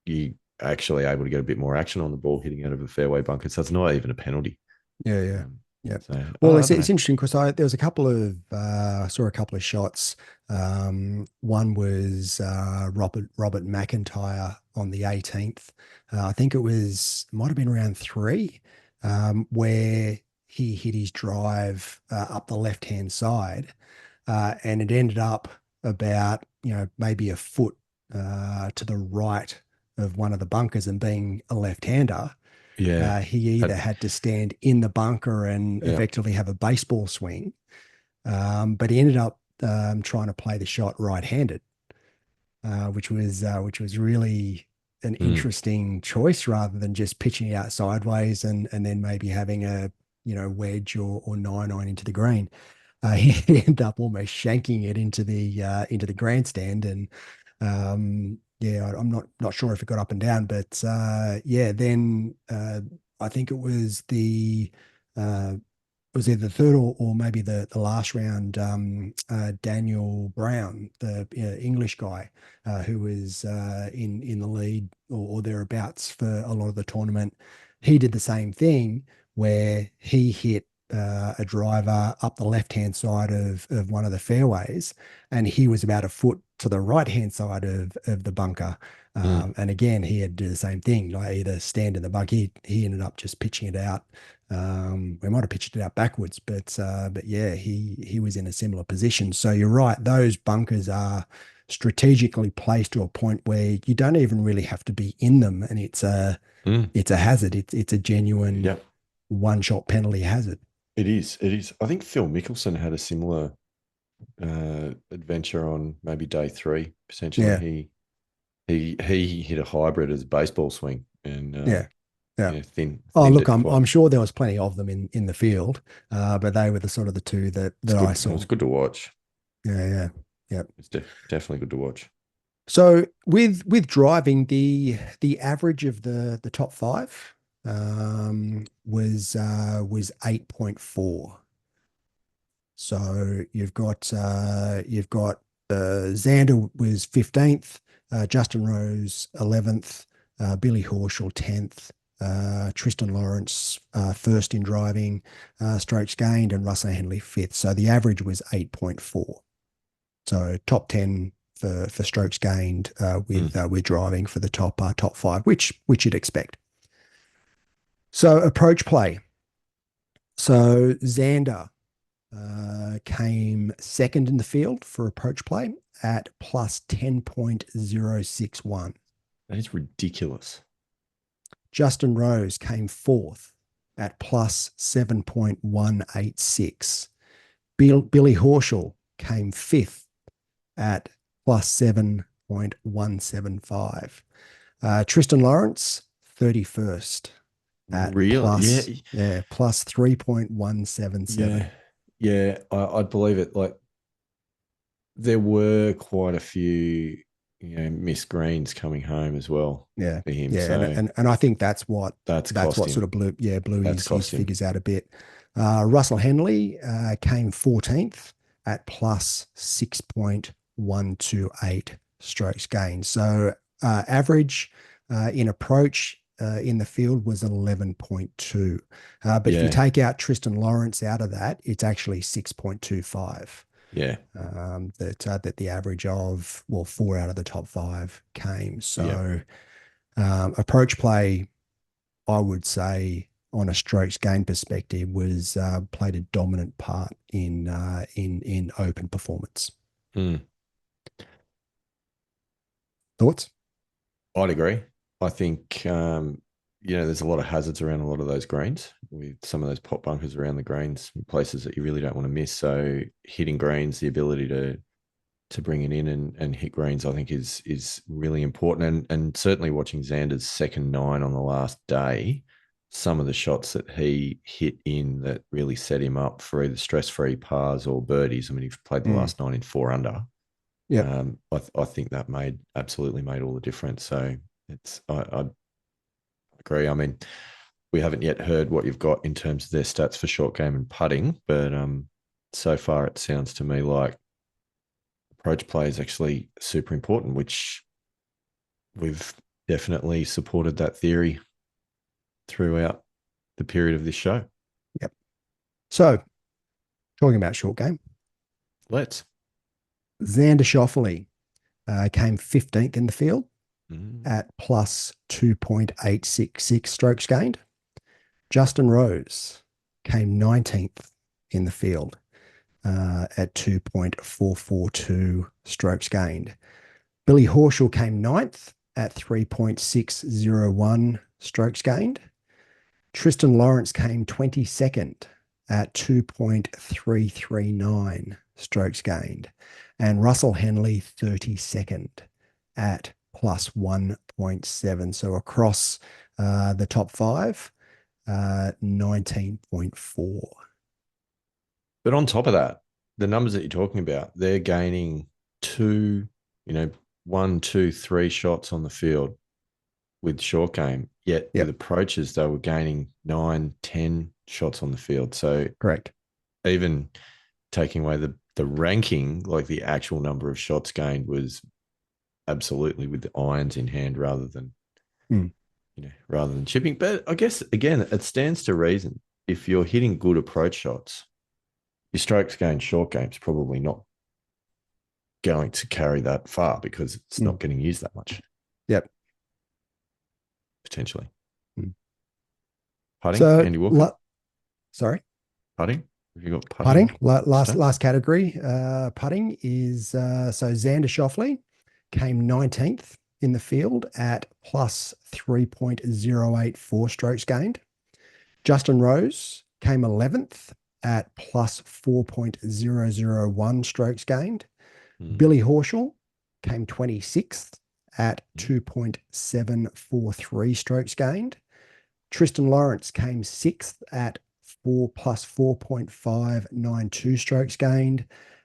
you actually able to get a bit more action on the ball hitting out of a fairway bunker. So it's not even a penalty. Yeah, yeah. Um, Yeah. so Well, I it's don't it's know. interesting because there was a couple of I saw a couple of shots. One was Robert McIntyre on the 18th. I think might have been round three, where he hit his drive up the left hand side, and it ended up about maybe a foot to the right of one of the bunkers, and being a left-hander. Yeah. He either had to stand in the bunker and Yeah. effectively have a baseball swing, but he ended up trying to play the shot right-handed, which was really an Mm, interesting choice rather than just pitching it out sideways and then maybe having a wedge or nine iron into the green. He ended up almost shanking it into the grandstand, and yeah, I'm not sure if it got up and down, but yeah, then I think it was either the third or maybe the last round. Daniel Brown, the English guy, who was in the lead or thereabouts for a lot of the tournament, he did the same thing where he hit a driver up the left hand side of one of the fairways, and he was about a foot to the right hand side of the bunker. mm, And again, he had to do the same thing, like either stand in the bunker. He ended up just pitching it out. We might have pitched it out backwards, but yeah, he was in a similar position. So you're right; those bunkers are strategically placed to a point where you don't even really have to be in them, and mm. it's a hazard. It's a genuine Yeah. one shot penalty hazard. It is. It is. I think Phil Mickelson had a similar adventure on maybe day three. Essentially, Yeah, he hit a hybrid as a baseball swing, and yeah, Yeah. Yeah, Oh, thinned look, it quite. I'm sure there was plenty of them in the field, but they were the sort of the two It's that I good. It saw. was good to watch. Yeah, yeah, yeah. It's definitely good to watch. So with driving, the average of the top five was 8.4. So you've got Xander was 15th, Justin Rose 11th, Billy Horschel 10th, Tristan Lawrence first in driving, strokes gained, and Russell Henley fifth. So the average was 8.4. So top 10 for strokes gained with driving for the top five, which you'd expect. So approach play. So Xander came second in the field for approach play at plus 10.061. That is ridiculous. Justin Rose came fourth at plus 7.186. Billy Horschel came fifth at plus 7.175. Tristan Lawrence, 31st at Really? Yeah, plus yeah, 3.177. yeah. I'd believe it. Like there were quite a few, missed greens coming home as well Yeah, for him. yeah, So and I think that's what that's that's cost what sort him. of blew That's his cost him. figures out a bit. Russell Henley came 14th at plus 6.128 strokes gained. So average in approach in the field was 11.2. But if you Yeah, take out Tristan Lawrence out of that, it's actually 6.25. yeah, That the average of, well, four out of the top five came. yeah. So approach play, I would say, on a strokes gain perspective, was played a dominant part in open performance. Mm. Thoughts? I'd agree. I think there's a lot of hazards around a lot of those greens with some of those pot bunkers around the greens, places that you really don't want to miss. So hitting greens, the ability to bring it in and hit greens, I think is really important. And certainly watching Xander's second nine on the last day, some of the shots that he hit in that really set him up for either stress-free pars or birdies. I mean, he's played the Mm. last nine in four under. Yep. I think that absolutely made all the difference. So I agree. I mean, we haven't yet heard what you've got in terms of their stats for short game and putting, but so far it sounds to me like approach play is actually super important, which we've definitely supported that theory throughout the period of this show. Yep. So talking about short game, Let's. Xander Schauffele came 15th in the field Mm. at plus 2.866 strokes gained. Justin Rose came 19th in the field at 2.442 strokes gained. Billy Horschel came ninth at 3.601 strokes gained. Tristan Lawrence came 22nd at 2.339 strokes gained. And Russell Henley 32nd at plus 1.7. So across the top five, 19.4. But on top of that, the numbers that you're talking about, they're gaining two, you know, one, two, three shots on the field with short game. Yet with Yep, approaches, they were gaining 9, 10 shots on the field. So correct. even taking away the ranking, like the actual number of shots gained was absolutely with the irons in hand Mm, rather than chipping. But I guess again, it stands to reason. If you're hitting good approach shots, your strokes gained short game's probably not going to carry that far because it's mm. not getting used that much, Yep. potentially. Mm. Putting, So, Andy Walker, sorry. putting. Have you got Putting, putting last stats? category, putting is so Xander Schauffele came 19th in the field at plus 3.084 strokes gained. Justin Rose came 11th at plus 4.001 strokes gained. Mm. Billy Horschel came 26th at 2.743 strokes gained. Tristan Lawrence came sixth at 4+4.592 strokes gained,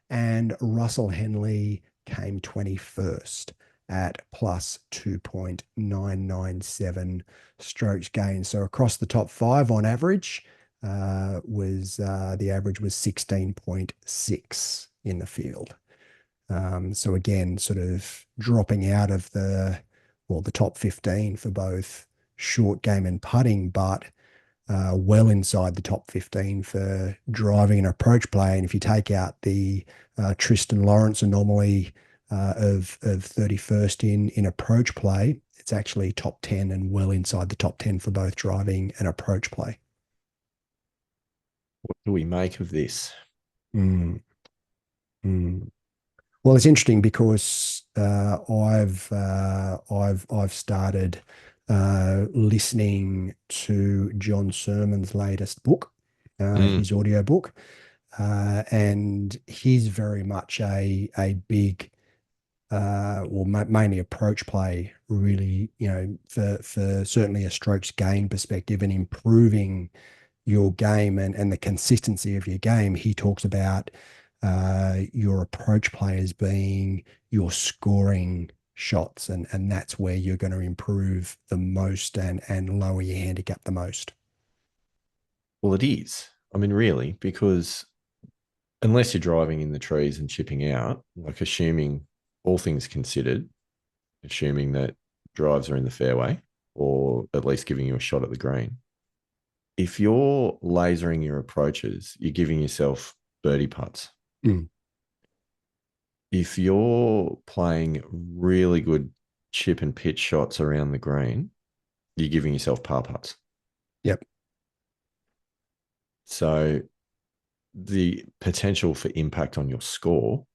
and Russell Henley came 21st at plus 2.997 strokes gained. So across the top five on average, was the average was 16.6 in the field. So again, sort of dropping out of the top 15 for both short game and putting, but well inside the top 15 for driving and approach play. And if you take out the Tristan Lawrence anomaly of 31st in approach play, it's actually top 10 and well inside the top 10 for both driving and approach play. What do we make of this? Mm, mm. Well, it's interesting because I've started listening to John Sermon's latest book, Mm, his audio book, and he's very much a big, well, mainly approach play, really, for certainly a strokes gain perspective and improving your game and the consistency of your game. He talks about your approach players being your scoring shots, and that's where you're going to improve the most and lower your handicap the most. well, it is. I mean, really, because unless you're driving in the trees and chipping out, like assuming all things considered, assuming that drives are in the fairway or at least giving you a shot at the green, if you're lasering your approaches, you're giving yourself birdie putts. Mm. If you're playing really good chip and pitch shots around the green, you're giving yourself par putts. Yep. So the potential for impact on your score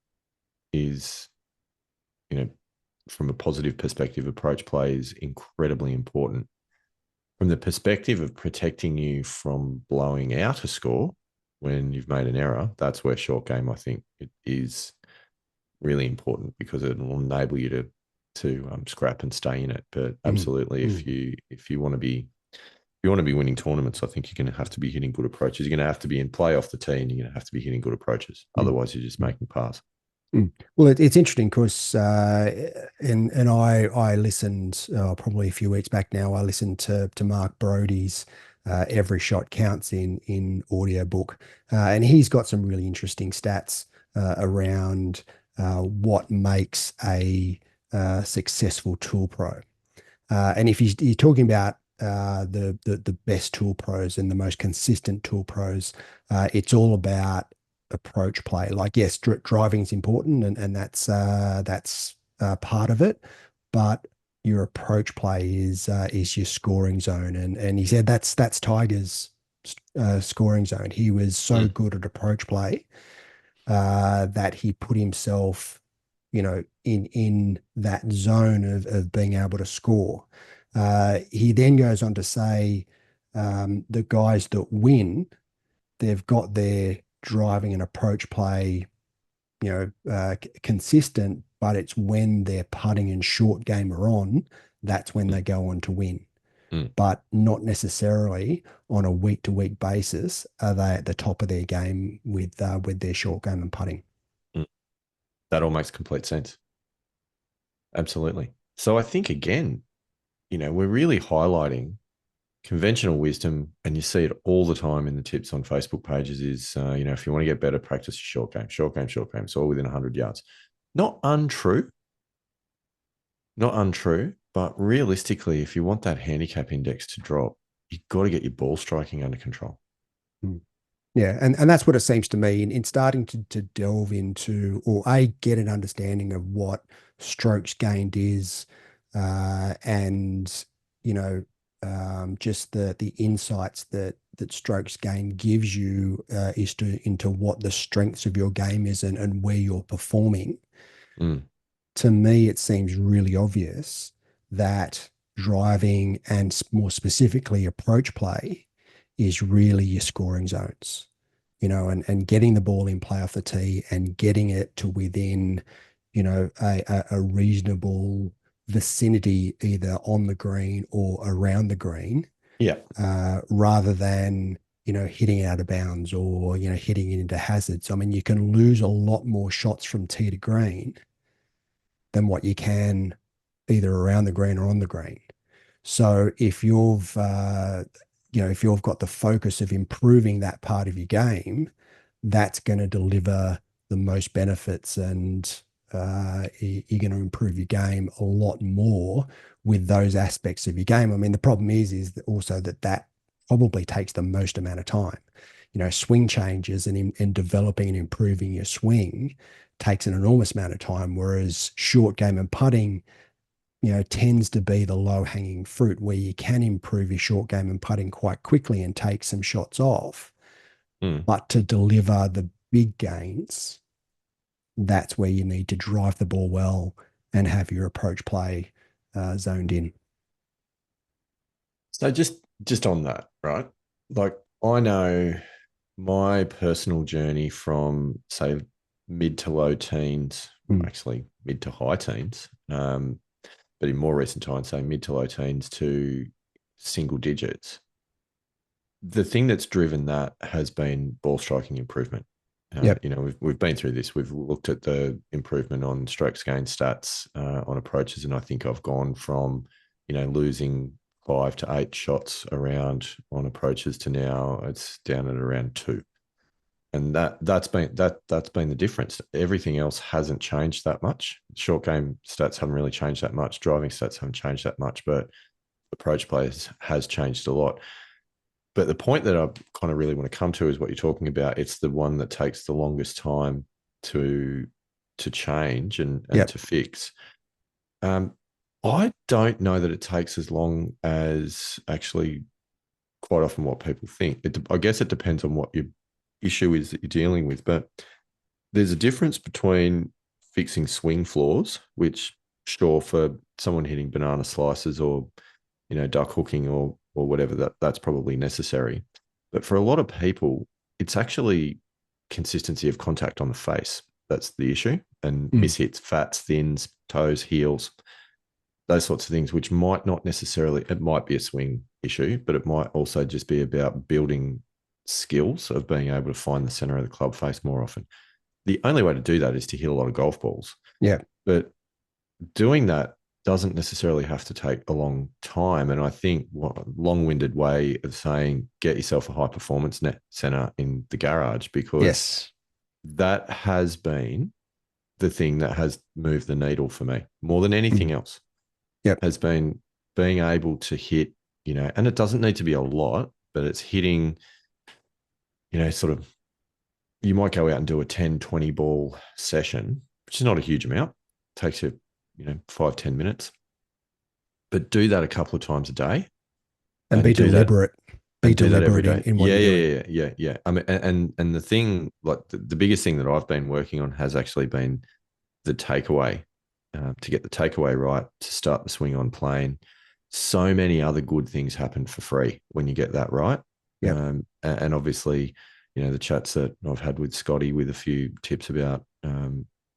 is, you know, from a positive perspective, approach play is incredibly important. From the perspective of protecting you from blowing out a score when you've made an error, that's where short game, I think, it is really important because it will enable you to scrap and stay in it. But Mm. absolutely, Mm. if you want to be if you want to be winning tournaments, I think you're going to have to be hitting good approaches. You're going to have to be in play off the tee, and you're going to have to be hitting good approaches. Mm. Otherwise, you're just Mm. making pars. Mm. Well, it's interesting because and I listened probably a few weeks back now. I listened to Mark Brody's Every Shot Counts in audiobook, and he's got some really interesting stats around what makes a successful tool pro. And if you're talking about the best tool pros and the most consistent tool pros, it's all about approach play. Like, yes, driving is important, and that's part of it, but your approach play is your scoring zone. And he said that's Tiger's scoring zone. He was so Mm, good at approach play that he put himself, in that zone of being able to score. He then goes on to say the guys that win, they've got their driving and approach play, consistent, but it's when their putting and short game are on, that's when mm, they go on to win. mm, But not necessarily on a week to week basis are they at the top of their game with their short game and putting. mm. That all makes complete sense. Absolutely. So I think again, we're really highlighting conventional wisdom, and you see it all the time in the tips on Facebook pages. Is if you want to get better, practice your short game, short game, short game. It's all within 100 yards. Not untrue, not untrue, but realistically, if you want that handicap index to drop, you've got to get your ball striking under control. Mm. Yeah, and that's what it seems to me in starting to delve into or get an understanding of what strokes gained is, and you know just the insights that strokes gain gives you is to into what the strengths of your game is and where you're performing. Mm, To me, it seems really obvious that driving and more specifically approach play is really your scoring zones, and getting the ball in play off the tee and getting it to within, a reasonable vicinity, either on the green or around the green. Yeah. rather than, hitting it out of bounds or, hitting it into hazards. I mean, you can lose a lot more shots from tee to green than what you can either around the green or on the green. So if you've got the focus of improving that part of your game, that's going to deliver the most benefits, and you're going to improve your game a lot more with those aspects of your game. I mean, the problem is that also that probably takes the most amount of time. Swing changes and developing and improving your swing takes an enormous amount of time, whereas short game and putting, tends to be the low hanging fruit where you can improve your short game and putting quite quickly and take some shots off. Mm. But to deliver the big gains, that's where you need to drive the ball well and have your approach play zoned in. So just on that, right? Like I know my personal journey from say mid to low teens, Mm. actually mid to high teens, but in more recent times, say mid to low teens to single digits. The thing that's driven that has been ball striking improvement. Yep. We've been through this. We've looked at the improvement on strokes gained stats on approaches, and I think I've gone from losing 5 to 8 shots around on approaches to now it's down at around 2, and that's been the difference. Everything else hasn't changed that much. Short game stats haven't really changed that much. Driving stats haven't changed that much, but approach plays has changed a lot. But the point that I kind of really want to come to is what you're talking about. It's the one that takes the longest time to change and Yep. to fix. Um, I don't know that it takes as long as actually quite often what people think. I guess it depends on what your issue is that you're dealing with. But there's a difference between fixing swing flaws, which sure for someone hitting banana slices or duck hooking or whatever, that's probably necessary. But for a lot of people, it's actually consistency of contact on the face that's the issue, and Mm. mishits, fats, thins, toes, heels, those sorts of things, which might not necessarily, it might be a swing issue, but it might also just be about building skills of being able to find the center of the club face more often. The only way to do that is to hit a lot of golf balls. Yeah. But doing that doesn't necessarily have to take a long time. And I think what long-winded way of saying get yourself a high performance net center in the garage, because Yes. that has been the thing that has moved the needle for me more than anything Mm. else, Yep. has been being able to hit, and it doesn't need to be a lot, but it's hitting, sort of, you might go out and do a 10, 20 ball session, which is not a huge amount. It takes you, 5, 10 minutes, but do that a couple of times a day And and do that Be every deliberate in, day. in what Yeah, you're doing. yeah, yeah, yeah, yeah. I mean, and the thing, like the biggest thing that I've been working on has actually been the takeaway, to get the takeaway right, to start the swing on plane. So many other good things happen for free when you get that right. Yep. And obviously, the chats that I've had with Scotty with a few tips about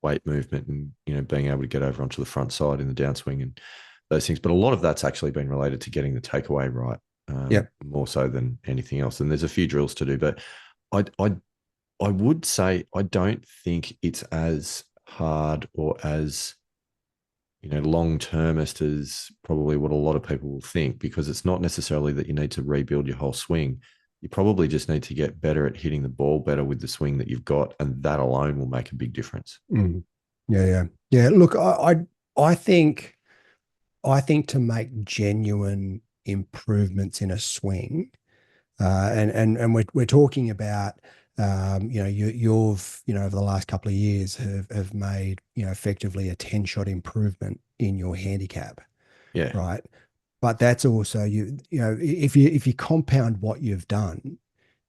weight movement and, being able to get over onto the front side in the downswing and those things. But a lot of that's actually been related to getting the takeaway right, Yep. more so than anything else. And there's a few drills to do, but I would say I don't think it's as hard or as long termist as probably what a lot of people will think, because it's not necessarily that you need to rebuild your whole swing. You probably just need to get better at hitting the ball better with the swing that you've got, and that alone will make a big difference. Mm. Yeah. Yeah. Yeah. Look, I think to make genuine improvements in a swing, and we're talking about, you've, over the last couple of years have made, effectively a 10 shot improvement in your handicap, Yeah, right? But that's also, if you compound what you've done,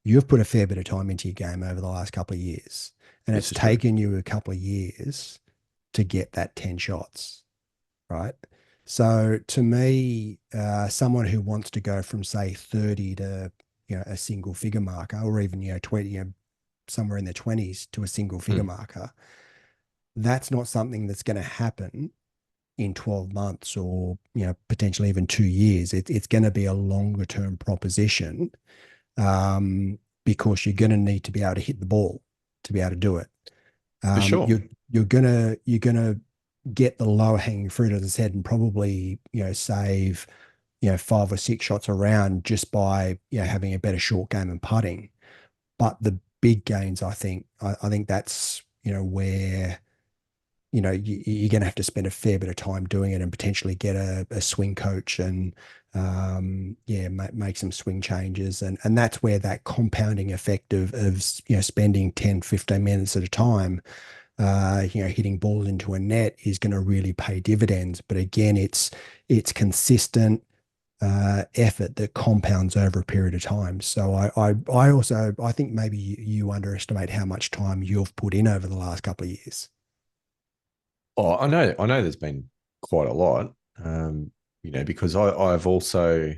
you've put a fair bit of time into your game over the last couple of years, and this it's is true. taken you a couple of years to get that 10 shots, right? So to me, someone who wants to go from say 30 to, a single figure marker, or even, 20, somewhere in the 20s to a single figure Mm, marker, that's not something that's going to happen in 12 months or, potentially even 2 years. It's going to be a longer term proposition, because you're going to need to be able to hit the ball to be able to do it. For sure. You're gonna get the lower hanging fruit, as I said, and probably save 5 or 6 shots around just by having a better short game and putting. But the big gains, I think that's where you're going to have to spend a fair bit of time doing it and potentially get a swing coach and make some swing changes, and that's where that compounding effect of spending 10, 15 minutes at a time hitting balls into a net is going to really pay dividends. But again, it's consistent effort that compounds over a period of time. So I also I think maybe you underestimate how much time you've put in over the last couple of years. Oh, I know there's been quite a lot, because I've also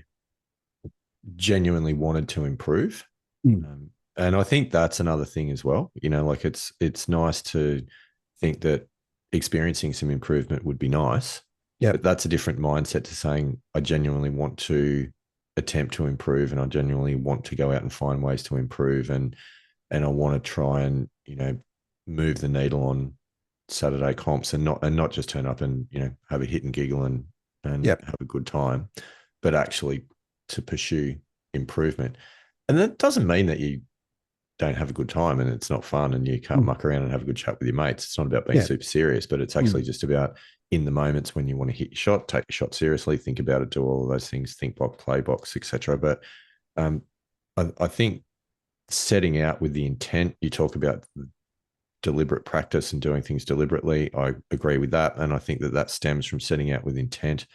genuinely wanted to improve. Mm. And I think that's another thing as well. Like it's nice to think that experiencing some improvement would be nice, Yep. but that's a different mindset to saying I genuinely want to attempt to improve and I genuinely want to go out and find ways to improve and I want to try and move the needle on Saturday comps and not just turn up and have a hit and giggle and Yep. have a good time, but actually to pursue improvement. And that doesn't mean that you don't have a good time and it's not fun and you can't Mm. muck around and have a good chat with your mates. It's not about being Yeah. super serious, but it's actually Mm. just about in the moments when you want to hit your shot, take your shot seriously, think about it, do all of those things, think box, play box, etc. But um, I think setting out with the intent, you talk about deliberate practice and doing things deliberately. I agree with that. And I think that stems from setting out with intent,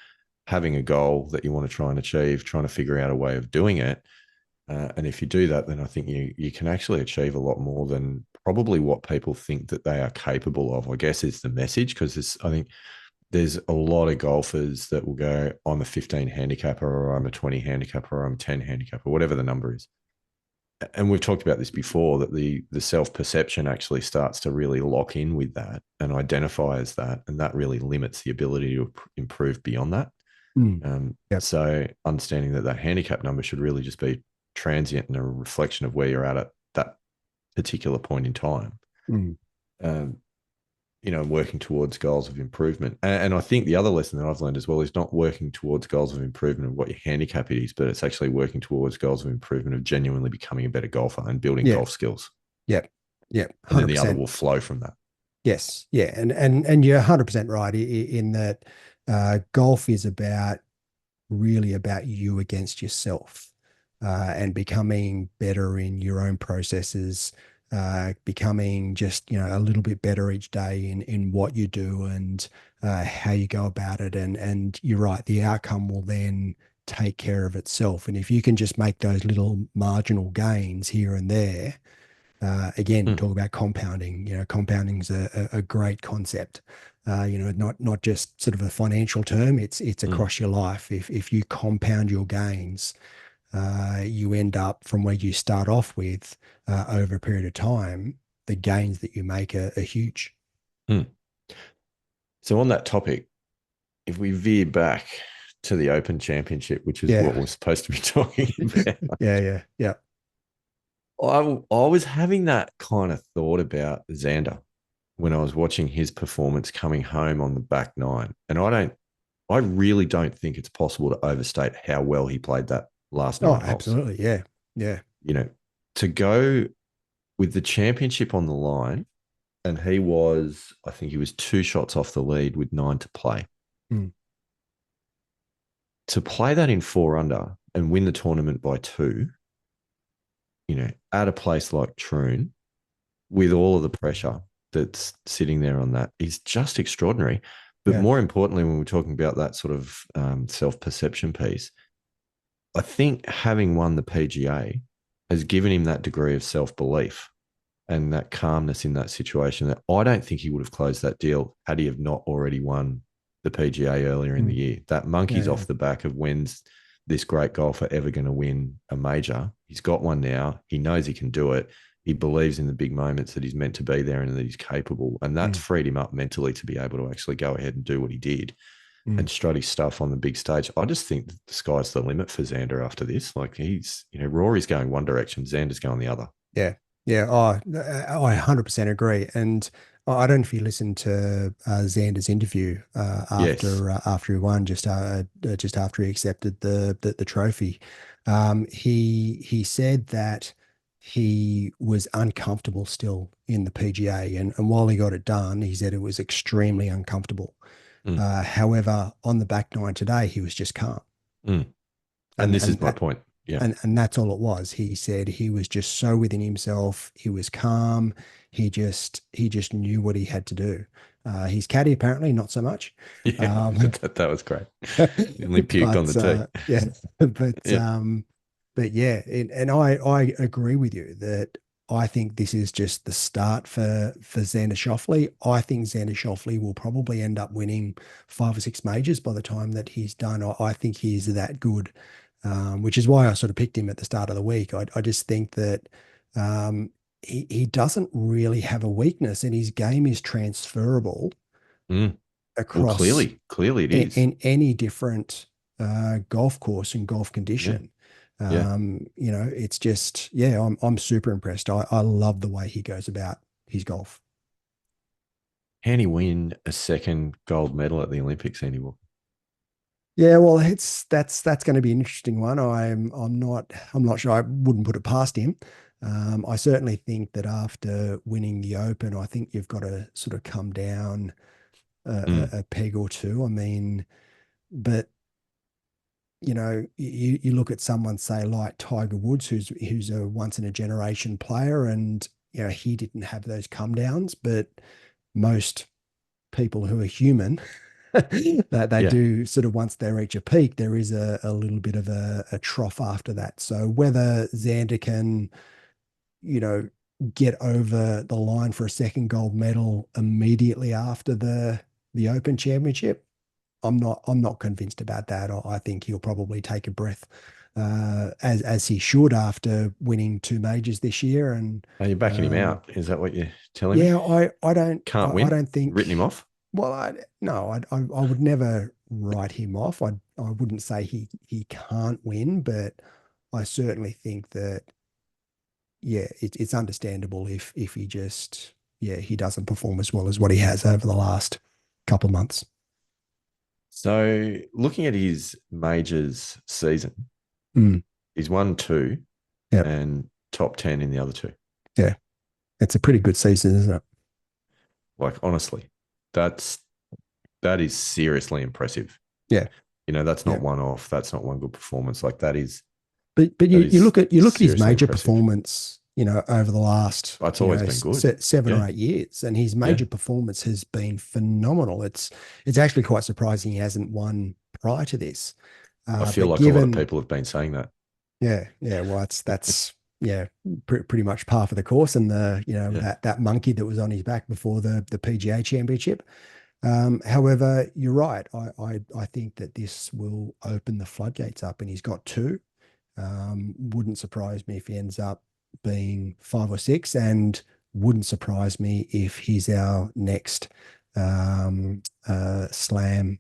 having a goal that you want to try and achieve, trying to figure out a way of doing it. And if you do that, then I think you can actually achieve a lot more than probably what people think that they are capable of, I guess is the message. Because I think there's a lot of golfers that will go, I'm a 15 handicapper or I'm a 20 handicapper or I'm a 10 handicapper, whatever the number is. And we've talked about this before, that the self-perception actually starts to really lock in with that and identify as that. And that really limits the ability to improve beyond that. Mm. Yep. So understanding that handicap number should really just be transient and a reflection of where you're at that particular point in time. Mm. Um, working towards goals of improvement. And I think the other lesson that I've learned as well is not working towards goals of improvement of what your handicap is, but it's actually working towards goals of improvement of genuinely becoming a better golfer and building Yeah. golf skills. Yep. Yep. And then the other 100%. will flow from that. Yes. Yeah. And you're 100% right in that golf is really about you against yourself, and becoming better in your own processes, becoming just a little bit better each day in what you do and how you go about it. And you're right, the outcome will then take care of itself. And if you can just make those little marginal gains here and there, again, Mm, talk about compounding. Compounding is a great concept. Not just sort of a financial term. It's mm, across your life. If you compound your gains, you end up from where you start off with, over a period of time. The gains that you make are huge. mm. So on that topic, if we veer back to the Open Championship, which is what Yeah, we're supposed to be talking about, yeah, yeah, yeah. I was having that kind of thought about Xander when I was watching his performance coming home on the back nine. And I really don't think it's possible to overstate how well he played that last Oh, 9 holes. absolutely. Yeah, yeah, You know, to go with the championship on the line, and I think he was 2 shots off the lead with 9 to play. mm, To play that in 4 under and win the tournament by 2, at a place like Troon, with all of the pressure that's sitting there on that is just extraordinary. But yeah, more importantly, when we're talking about that sort of self perception piece, I think having won the PGA has given him that degree of self belief and that calmness in that situation that I don't think he would have closed that deal had he have not already won the PGA earlier in the mm, year. That yeah, monkey's yeah, off the back of when's this great golfer ever going to win a major. He's got one now. He knows he can do it. he believes in the big moments that he's meant to be there and that he's capable. And that's Mm, freed him up mentally to be able to actually go ahead and do what he did mm. and strut his stuff on the big stage. I just think that the sky's the limit for Xander after this. Like Rory's going one direction, Xander's going the other. Yeah. Yeah. Oh, I 100% agree. And I don't know if you listened to Xander's interview Yes. after he won, just after he accepted the trophy. He said that he was uncomfortable still in the PGA, and while he got it done, he said it was extremely uncomfortable. Mm, However, on the back nine today, he was just calm, mm. And and this is and my that point. Yeah. and that's all it was. He said he was just so within himself. He was calm. He just knew what he had to do. His caddy apparently not so much. Yeah. Um, That was great. He only puked on the but tee. yeah, but Yeah. yeah, and I agree with you that I think this is just the start for Xander Schauffele. I think Xander Schauffele will probably end up winning 5 or 6 majors by the time that he's done. I think he's that good, which is why I sort of picked him at the start of the week. I just think that um, he doesn't really have a weakness, and his game is transferable Mm. Well, across clearly it is. in any different golf course and golf Yeah. condition. Yeah. It's just, yeah, I'm super impressed. I love the way he goes about his golf. Can he win a second gold medal at the Olympics, Andy Walker? Yeah, well, that's going to be an interesting one. I'm not sure. I wouldn't put it past him. I certainly think that after winning the Open, I think you've got to sort of come down Mm. a peg or two. I mean, but you look at someone say like Tiger Woods, who's a once in a generation player, and he didn't have those come downs, but most people who are human that they Yeah. do sort of once they reach a peak, there is a little bit of a trough after that. So whether Xander can, you know, get over the line for a second gold medal immediately after the Open Championship, I'm not convinced about that. I think he'll probably take a breath, as he should after winning 2 majors this year. And Are you backing him um, out? Is that what you're telling me? yeah, I don't Can't I win? don't think. Written him off? Well, no, I would never write him off. I wouldn't say he can't win, but I certainly think that, yeah, it's understandable if he just, yeah, he doesn't perform as well as what he has over the last couple of months. So, looking at his majors season, Mm, he's won two yeah, and top 10 in the other two. yeah, it's a pretty good season, isn't it? Like, honestly, that's that is seriously impressive. Yeah, That's yeah. not one off. That's not one good performance. Like But that you is look at his seriously major impressive. performance, over the last, It's always been good. 7 or 8 years, and his Yeah. major performance has been phenomenal. It's actually quite surprising he hasn't won prior to this. I feel But like a lot of given, people have been saying that. yeah, well, that's yeah, pretty much par for the course, and Yeah. that monkey that was on his back before the PGA Championship. However, you're right. I think that this will open the floodgates up, and he's got two. Wouldn't surprise me if he ends up being 5 or 6, and wouldn't surprise me if he's our next slam,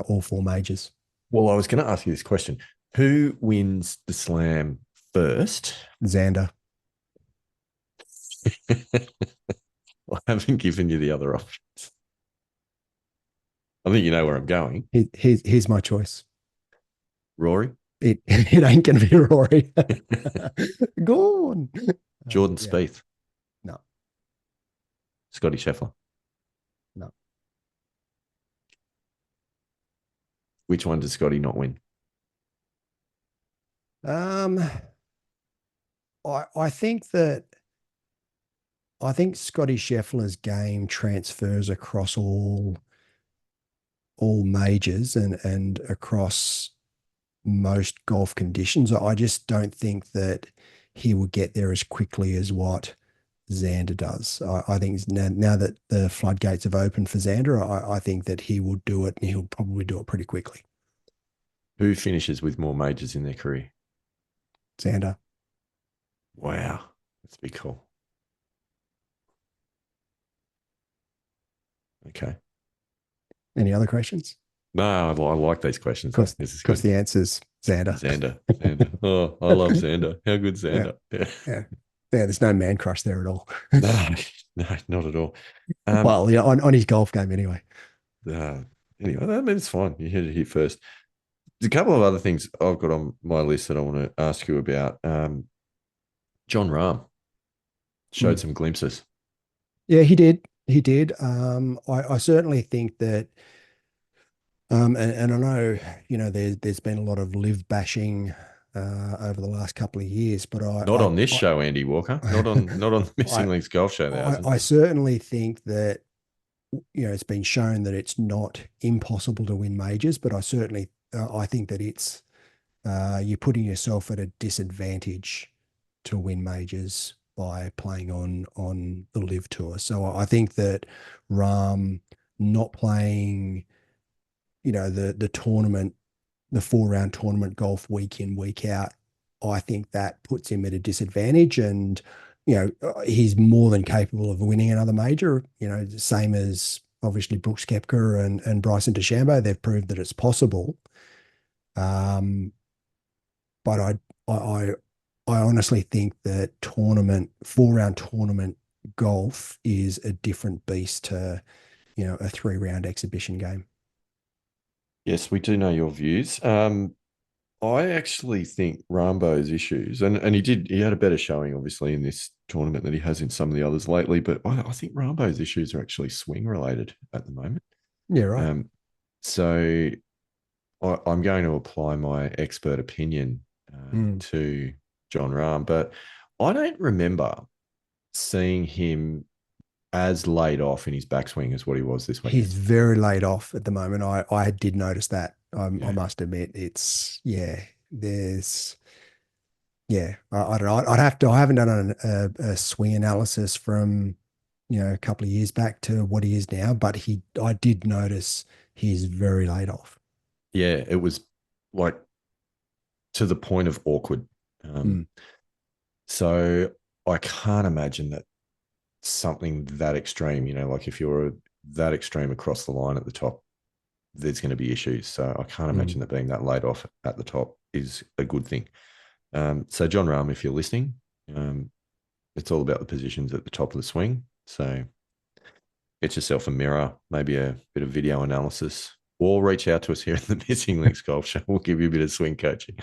all 4 majors. Well, I was going to ask you this question. Who wins the slam first? Xander. I haven't given you the other options. I think you know where I'm going. Here's my choice. Rory, It ain't gonna be Rory. Go on. Jordan Yeah. Spieth, No. Scotty Scheffler. No. Which one does Scotty not win? Um. I think that I think Scotty Scheffler's game transfers across all majors and across most golf conditions. I just don't think that he will get there as quickly as what Xander does. I think now that the floodgates have opened for Xander, I think that he will do it, and he'll probably do it pretty quickly. Who finishes with more majors in their career? Xander. Wow. Let's be cool. Okay. Any other questions? No, I like these questions though. This is Of course, good. the answer's Xander. Xander. Oh, I love Xander. How good Yeah, Xander? Yeah. yeah, yeah. There's no man crush there at all. No, no, not at all. Um, Well, yeah, on his golf game anyway. uh, anyway, I mean, it's fine. You hit it here first. There's a couple of other things I've got on my list that I want to ask you about. John Rahm showed Mm. some glimpses. Yeah, he did. He did. I certainly think that, and I know, there's been a lot of live bashing over the last couple of years, but Not on this show, Andy Walker. Not on the I, Missing Links Golf Show. There hasn't. I certainly think that, it's been shown that it's not impossible to win majors, but I think that it's you're putting yourself at a disadvantage to win majors by playing on the live tour. So I think that Rahm not playing, the tournament, the 4 round tournament golf week in, week out, I think that puts him at a disadvantage. And, he's more than capable of winning another major, same as obviously Brooks Koepka and Bryson DeChambeau. They've proved that it's possible. Um, but I, I honestly think that 4 round tournament golf is a different beast to, a 3 round exhibition game. Yes, we do know your views. I actually think Rambo's issues, and he had a better showing, obviously, in this tournament than he has in some of the others lately. But I think Rambo's issues are actually swing related at the moment. Yeah, right. Um, so I'm going to apply my expert opinion Mm. to John Rahm, but I don't remember seeing him as laid off in his backswing as what he was this He's weekend. very laid off at the moment. I did notice that. I Yeah. must admit, yeah. I don't know. I'd have to. I haven't done a swing analysis from, a couple of years back to what he is now, but I did notice he's very laid off. Yeah, it was like to the point of awkward. Mm, So I can't imagine that something that extreme, like if you're that extreme across the line at the top, there's going to be issues. So I can't mm. imagine that being that laid off at the top is a good thing. So John Rahm, if you're listening, um, it's all about the positions at the top of the swing. So get yourself a mirror, maybe a bit of video analysis, or reach out to us here at the Missing Links Golf Show. We'll give you a bit of swing coaching.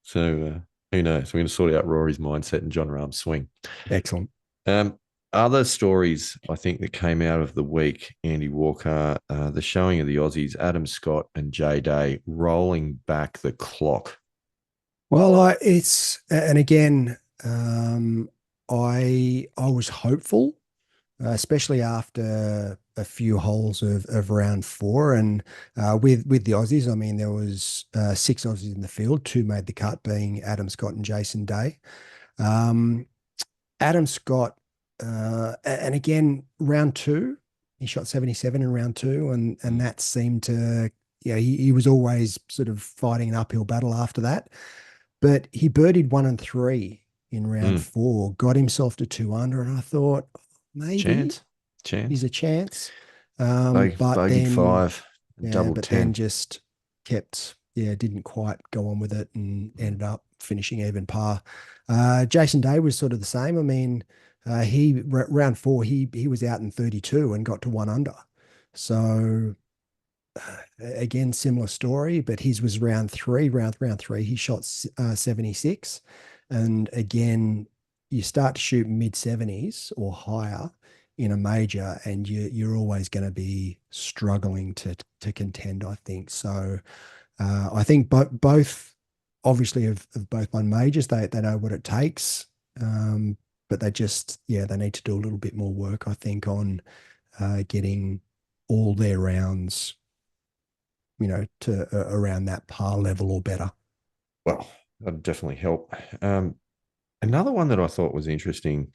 So who knows? We're going to sort out Rory's mindset and John Rahm's swing. Excellent. Um, Other stories I think that came out of the week, Andy Walker, the showing of the Aussies, Adam Scott and Jay Day rolling back the clock. Well, and again, I was hopeful, especially after a few holes of round four, and with the Aussies. I mean, there was 6 Aussies in the field. 2 made the cut, being Adam Scott and Jason Day. Um, Adam Scott, and again, round two, he shot 77 in round two, and that seemed to, yeah, he was always sort of fighting an uphill battle after that. But he birdied 1 and 3 in round Mm, four, got himself to 2 under, and I thought maybe chance, he's chance. a chance. But Bogey then, five, yeah, double but then 10. just didn't quite go on with it and Mm. ended up finishing even par. Jason Day was sort of the same. I mean, round four, he was out in 32 and got to 1 under. So again, similar story, but his was round three. Round three, he shot 76, and again, you start to shoot mid 70s or higher in a major, and you're always going to be struggling to contend, I think. So I think both obviously have both won majors. They know what it takes, but they need to do a little bit more work, I think, on getting all their rounds, to around that par level or better. Well, that'd definitely help. Another one that I thought was interesting,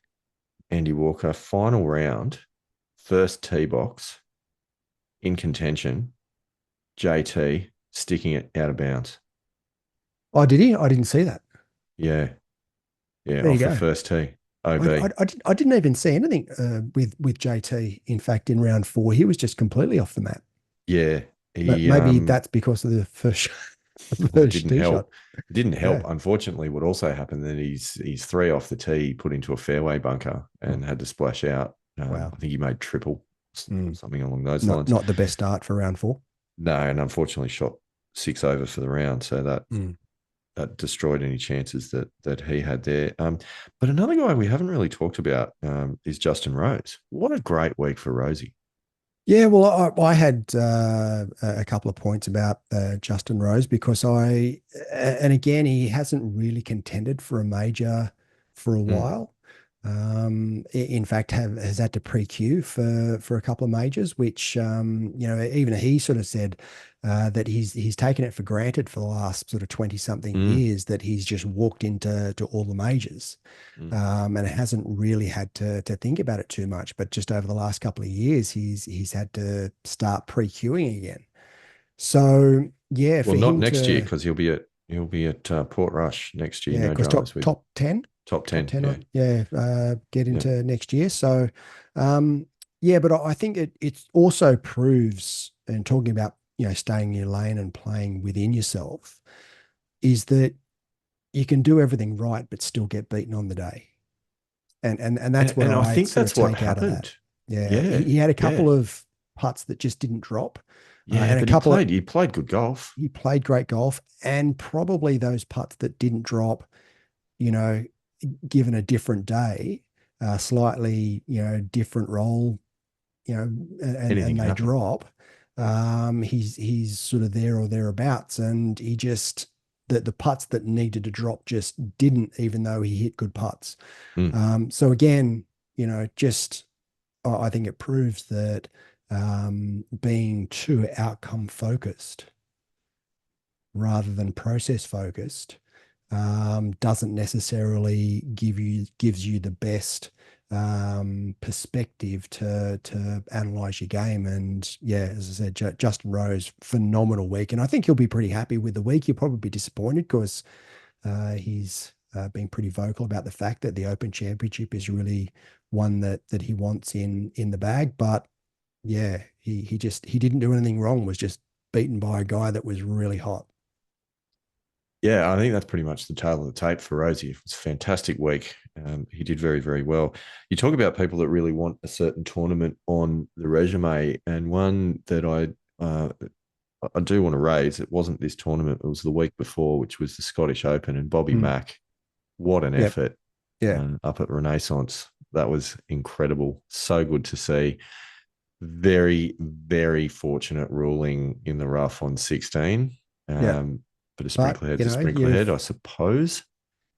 Andy Walker, final round, first tee box in contention, JT sticking it out of bounds. Oh, did he? I didn't see that. Yeah, yeah, There you off the go. first tee. OB. I didn't even see anything with JT. In fact, in round four, he was just completely off the map. Yeah, But he maybe that's because of the first well, it first didn't tee shot. help. It didn't Yeah. help. Unfortunately, what also happened then he's three off the tee, put into a fairway bunker, and Mm, had to splash out. wow. I think he made triple or Mm. something along those Not lines. not the best start for round four. No, and unfortunately shot six over for the round, so Mm. that destroyed any chances that he had there. But another guy we haven't really talked about is Justin Rose. What a great week for Rosie. Yeah, well, I had a couple of points about Justin Rose because and again, he hasn't really contended for a major for a Mm, while. In fact, has had to pre-queue for a couple of majors, which even he sort of said that he's taken it for granted for the last sort of 20 something mm, years that he's just walked into all the majors. mm. And hasn't really had to think about it too much. But just over the last couple of years, he's had to start pre-queuing again. So yeah, Well, for not him next year to because he'll be at Port Rush next year. yeah, No because dramas with top 10, top top 10. 10 Yeah, on get yeah, into next year. So yeah, but I think it also proves, and talking about staying in your lane and playing within yourself, is that you can do everything right but still get beaten on the day. And that's what and I I think sort of that's what take out of that. happened. Yeah, Yeah, he had a yeah, couple of putts that just didn't drop, yeah. and a But couple of he played good golf. he played great golf, and probably those putts that didn't drop, you know, given a different day, slightly different roll, Anything and they happened. drop, he's sort of there or thereabouts, and he just the putts that needed to drop just didn't, even though he hit good putts. Mm. So again, just I think it proves that being too outcome focused rather than process focused doesn't necessarily gives you the best perspective to analyze your game. And yeah, as I said, Justin Rose, phenomenal week, and I think he'll be pretty happy with the week. He'll probably be disappointed because he's been pretty vocal about the fact that the Open Championship is really one that he wants in the bag. But yeah, he didn't do anything wrong. Was just beaten by a guy that was really hot. Yeah, I think that's pretty much the tail of the tape for Rosie. It was a fantastic week. He did very, very well. You talk about people that really want a certain tournament on the resume, and one that I do want to raise. It wasn't this tournament; it was the week before, which was the Scottish Open, and Bobby Mm. Mack. What an Yep. effort Yeah. up at Renaissance! That was incredible. So good to see. Very, very fortunate ruling in the rough on 16. Yeah. But a But sprinkler head's a sprinkler head, I suppose.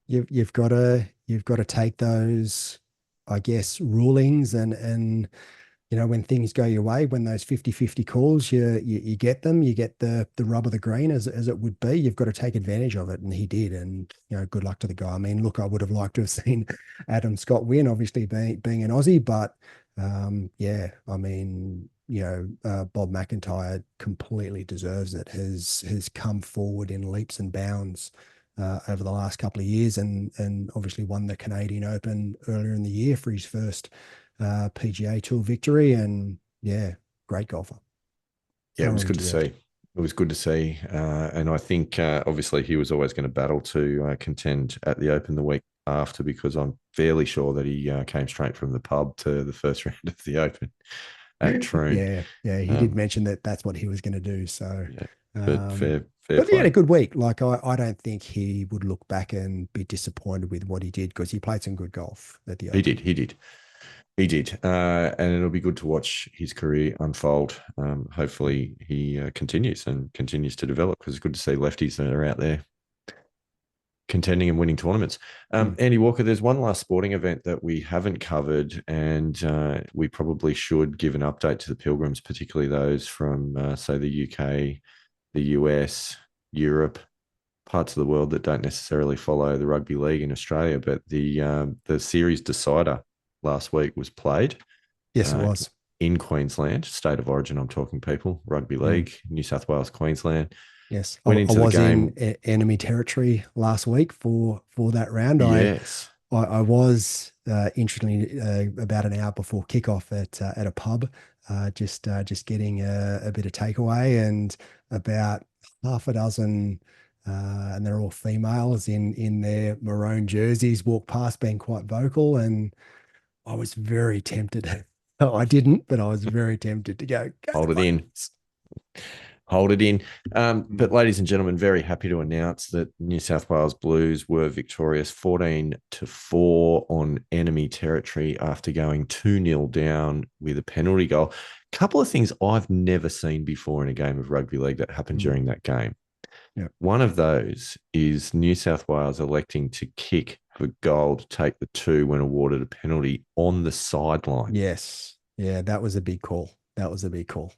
you've got to take those, I guess, rulings and when things go your way, when those 50-50 calls, you get them, you get the rub of the green as it would be, you've got to take advantage of it. And he did. And, good luck to the guy. I mean, look, I would have liked to have seen Adam Scott win, obviously being an Aussie, but yeah, I mean, Bob McIntyre completely deserves it, has come forward in leaps and bounds over the last couple of years, and obviously won the Canadian Open earlier in the year for his first PGA Tour victory. And yeah, great golfer, Yeah, it was thoroughly good to deserved. see. It was good to see. And I think obviously he was always going to battle to contend at the Open the week after, because I'm fairly sure that he came straight from the pub to the first round of the Open at Troon. Yeah, he did Um, mention that that's what he was going to do. So, yeah, but um, fair but he had a play. good week. Like I don't think he would look back and be disappointed with what he did because he played some good golf at the He Open. did. He did. He did, and it'll be good to watch his career unfold. Hopefully, he continues and continues to develop, because it's good to see lefties that are out there contending and winning tournaments. Mm. Andy Walker, there's one last sporting event that we haven't covered, and we probably should give an update to the Pilgrims, particularly those from, say, the UK, the US, Europe, parts of the world that don't necessarily follow the rugby league in Australia. But the series decider last week was played Yes, it uh, was. in Queensland, state of origin. I'm talking people, rugby Mm. league, New South Wales, Queensland. Yes, Went I into the was in game. enemy territory last week for that round. Yes. I was interestingly about an hour before kickoff at a pub, just getting a bit of takeaway, and about half a dozen, and they're all females in their maroon jerseys, walked past, being quite vocal, and I was very tempted. I didn't, but I was very tempted to go Hold the it in. Bucks. Hold it in. But, Mm. ladies and gentlemen, very happy to announce that New South Wales Blues were victorious 14-4 on enemy territory after going 2-0 down with a penalty goal. Couple of things I've never seen before in a game of rugby league that happened Mm. during that game. Yeah. One of those is New South Wales electing to kick for goal to take the two when awarded a penalty on the sideline. Yes. Yeah, that was a big call. That was a big call.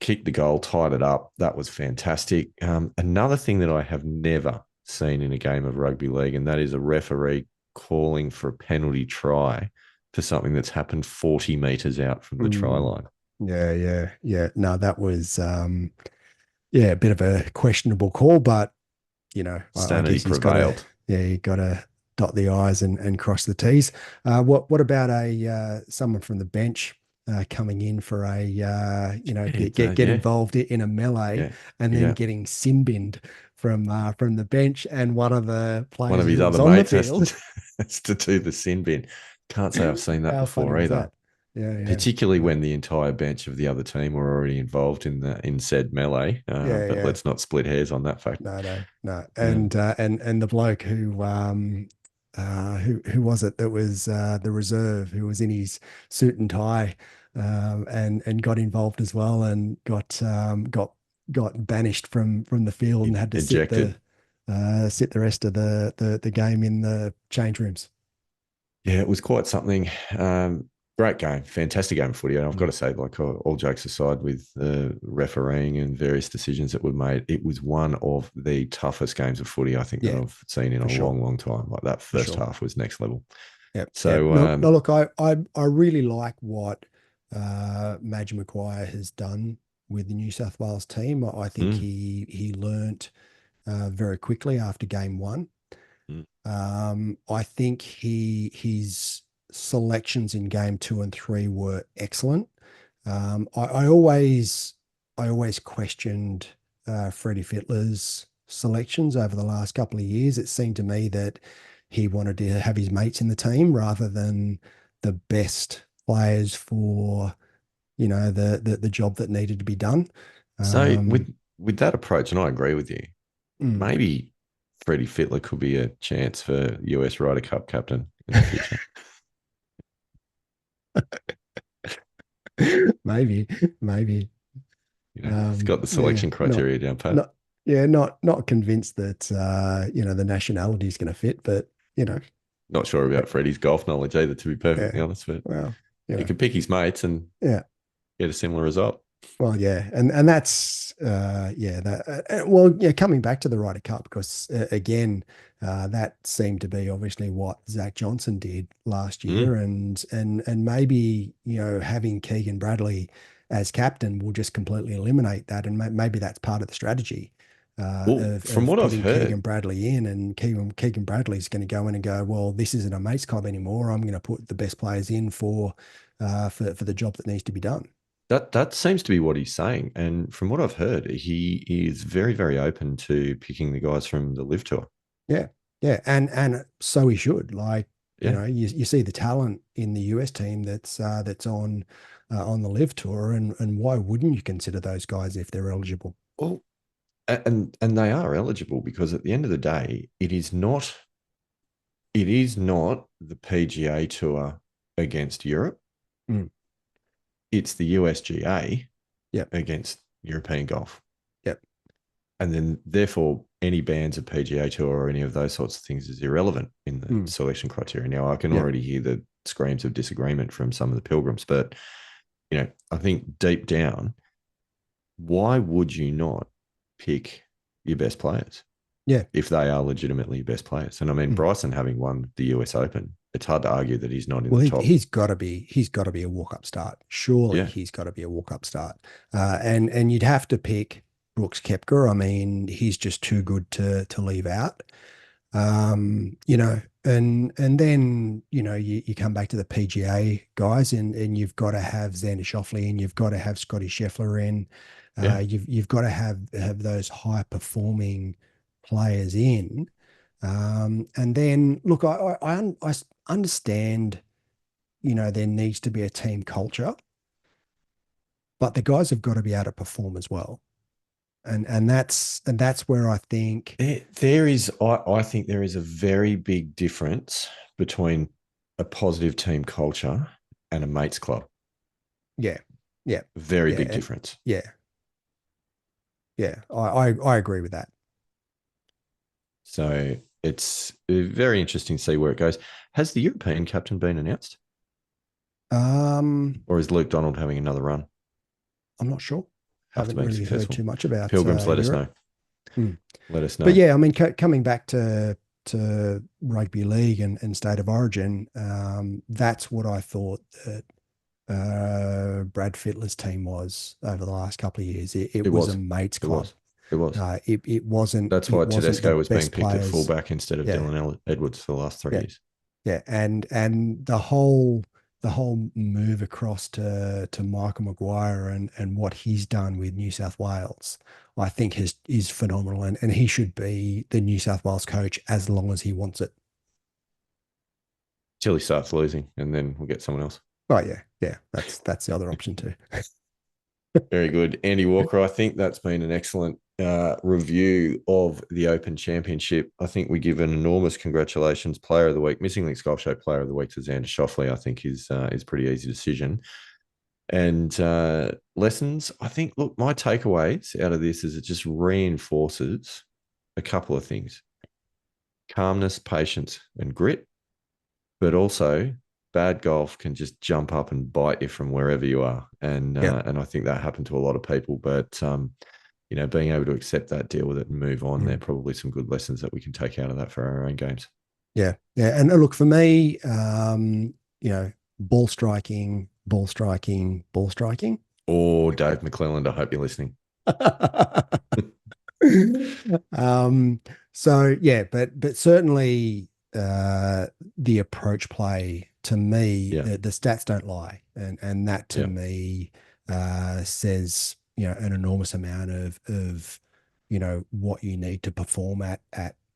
Kicked the goal, tied it up. That was fantastic. Another thing that I have never seen in a game of rugby league, and that is a referee calling for a penalty try for something that's happened 40 metres out from the try Mm. line. Yeah, yeah, yeah. No, that was yeah, a bit of a questionable call, but I Sanity guess he's got to, prevailed. yeah, you got to dot the I's and cross the T's. What about a someone from the bench coming in for a get Yeah, involved in a melee yeah, and then yeah. getting sin binned from the bench, and one of the One of players his who other was on the mates has field. to, has to do the sin bin. Can't say I've seen that How funny before was either. that? Yeah, yeah, Particularly yeah, when the entire bench of the other team were already involved in said melee. yeah, But yeah. let's not split hairs on that fact. No, no, no. Yeah. And the bloke who was it that was the reserve, who was in his suit and tie, and got involved as well, and got banished from the field and had to Ejected. sit the rest of the game in the change rooms. Yeah, it was quite something. Great game, fantastic game of footy. And I've got Mm. to say, like all jokes aside, with refereeing and various decisions that were made, it was one of the toughest games of footy I think that Yeah, I've seen in for a sure, long, long time. Like that for first sure. half was next level. Yep, yep. So No, no. Look, I really like what Madge Maguire has done with the New South Wales team. I think mm, he learnt very quickly after game one. mm. I think his selections in game two and three were excellent. I always questioned Freddie Fittler's selections over the last couple of years. It seemed to me that he wanted to have his mates in the team rather than the best players for the job that needed to be done. So Um, with that approach, and I agree with you, mm. maybe Freddie Fittler could be a chance for US Ryder Cup captain in the future. Maybe, maybe. He's got the Yeah, selection criteria down pat. not, yeah, not convinced that the nationality is going to fit, but Not sure uh, about Freddie's golf knowledge either, to be perfectly yeah, honest, but well, he could pick his mates and yeah, get a similar result. well, yeah, and that's yeah, that well, yeah, coming back to the Ryder Cup because again, that seemed to be obviously what Zach Johnson did last year, Mm. and maybe having Keegan Bradley as captain will just completely eliminate that, and maybe that's part of the strategy. Well, Of, from of what I've putting Keegan heard, Bradley in, and Keegan Bradley's going to go in and go, well, this isn't a mates club anymore. I'm going to put the best players in for the job that needs to be done. that seems to be what he's saying. And from what I've heard, he is very, very open to picking the guys from the Live Tour. Yeah, yeah, and so he should. Like, Yeah. you see the talent in the US team that's on the Live Tour, and why wouldn't you consider those guys if they're eligible? Well, and they are eligible because at the end of the day, it is not the PGA Tour against Europe. Mm. It's the USGA Yep, against European golf. yep, And then therefore any bans of PGA Tour or any of those sorts of things is irrelevant in the mm. selection criteria. Now I can Yep, already hear the screams of disagreement from some of the pilgrims, but I think deep down, why would you not pick your best players yeah. if they are legitimately your best players? And I mean, Mm. Bryson having won the US Open, it's hard to argue that he's not in Well, the he, top. he's got to be a walk up start. Surely Yeah. he's got to be a walk up start. And you'd have to pick Brooks Koepka. I mean, he's just too good to leave out. And then you come back to the PGA guys, and you've got to have Xander Schauffele in, you've got to have Scotty Scheffler in, Yeah. you've got to have those high performing players in. And then look, I understand, there needs to be a team culture, but the guys have got to be able to perform as well. And that's where I think, There is, I think there is a very big difference between a positive team culture and a mates club. yeah, yeah, Very yeah, big and difference. yeah, yeah, I agree with that. So it's very interesting to see where it goes. Has the European captain been announced, Um, or is Luke Donald having another run I'm not sure. after Haven't being really heard too successful? much about Pilgrims, let us Europe. know. Mm. Let us But know. yeah, I mean, coming back to rugby league and state of origin, that's what I thought that Brad Fittler's team was over the last couple of years. It It was a was. mates It club. was. It was. It wasn't That's it why wasn't the Tedesco was being best picked at players. fullback instead of Yeah, Dylan Edwards for the last 3 yeah, years. yeah, and the whole move across to Michael Maguire and what he's done with New South Wales, I think is phenomenal, and he should be the New South Wales coach as long as he wants it. Till he starts losing, and then we'll get someone else. Oh yeah, yeah, that's the other option too. Very good. Andy Walker, I think that's been an excellent review of the Open Championship. I think we give an enormous congratulations, Player of the Week, Missing Links Golf Show Player of the Week to Xander Schauffele. I think is pretty easy decision. And lessons, I think, look, my takeaways out of this is it just reinforces a couple of things: calmness, patience, and grit, but also bad golf can just jump up and bite you from wherever you are, Yep. and I think that happened to a lot of people. But being able to accept that, deal with it, and move on, there are Mm. probably some good lessons that we can take out of that for our own games. Yeah, yeah, and look for me, ball striking, ball striking, ball striking. Or Dave McClelland, I hope you're listening. Um, so yeah, but certainly the approach play to me, Yeah, the stats don't lie, and that to yeah, me says an enormous amount of what you need to perform at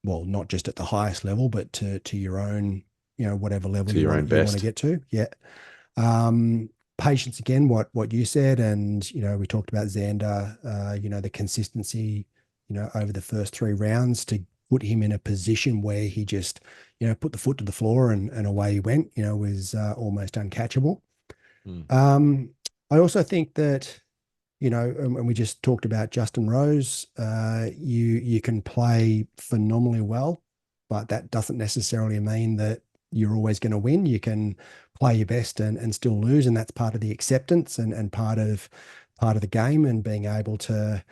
well, not just at the highest level, but to your own whatever level to you your want own you want to best. get to. Yeah. Patience again, what you said, and we talked about Xander, the consistency, over the first 3 rounds to put him in a position where he just, put the foot to the floor and away he went, was almost uncatchable. Mm. Um, I also think that, and we just talked about Justin Rose, you can play phenomenally well, but that doesn't necessarily mean that you're always going to win. You can play your best and still lose, and that's part of the acceptance and part of the game and being able to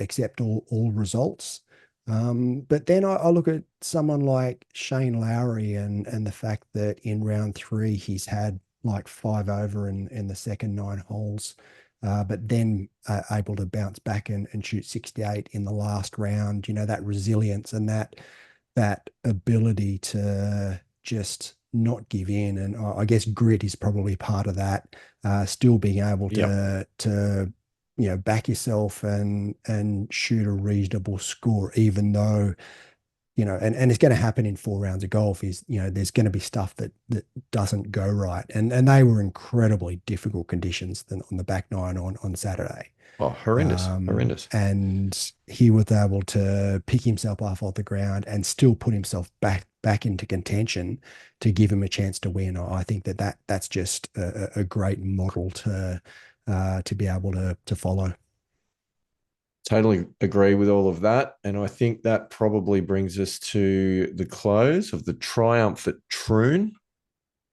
accept all results. But then I look at someone like Shane Lowry and the fact that in round 3 he's had like 5 over in the second 9 holes, but then able to bounce back and shoot 68 in the last round. That resilience and that ability to just not give in, and I guess grit is probably part of that. Still being able Yep. to back yourself and shoot a reasonable score, even though and it's going to happen in 4 rounds of golf. Is there's going to be stuff that doesn't go right, and they were incredibly difficult conditions than on the back nine on Saturday. Oh, horrendous, horrendous. And he was able to pick himself off the ground and still put himself back into contention to give him a chance to win. I think that's just a great model to be able to follow. Totally agree with all of that. And I think that probably brings us to the close of the triumph at Troon.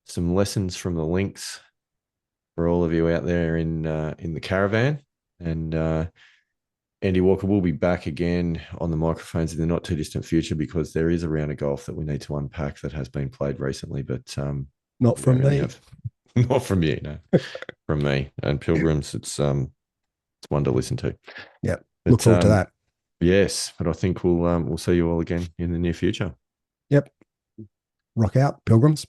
Some lessons from the links for all of you out there in the caravan. And Andy Walker will be back again on the microphones in the not too distant future because there is a round of golf that we need to unpack that has been played recently, but Not we don't from really me. have not from you, no, from me and Pilgrims. It's one to listen to. Yep. Look But forward to that. yes, but I think we'll see you all again in the near future. Yep. rock out, Pilgrims.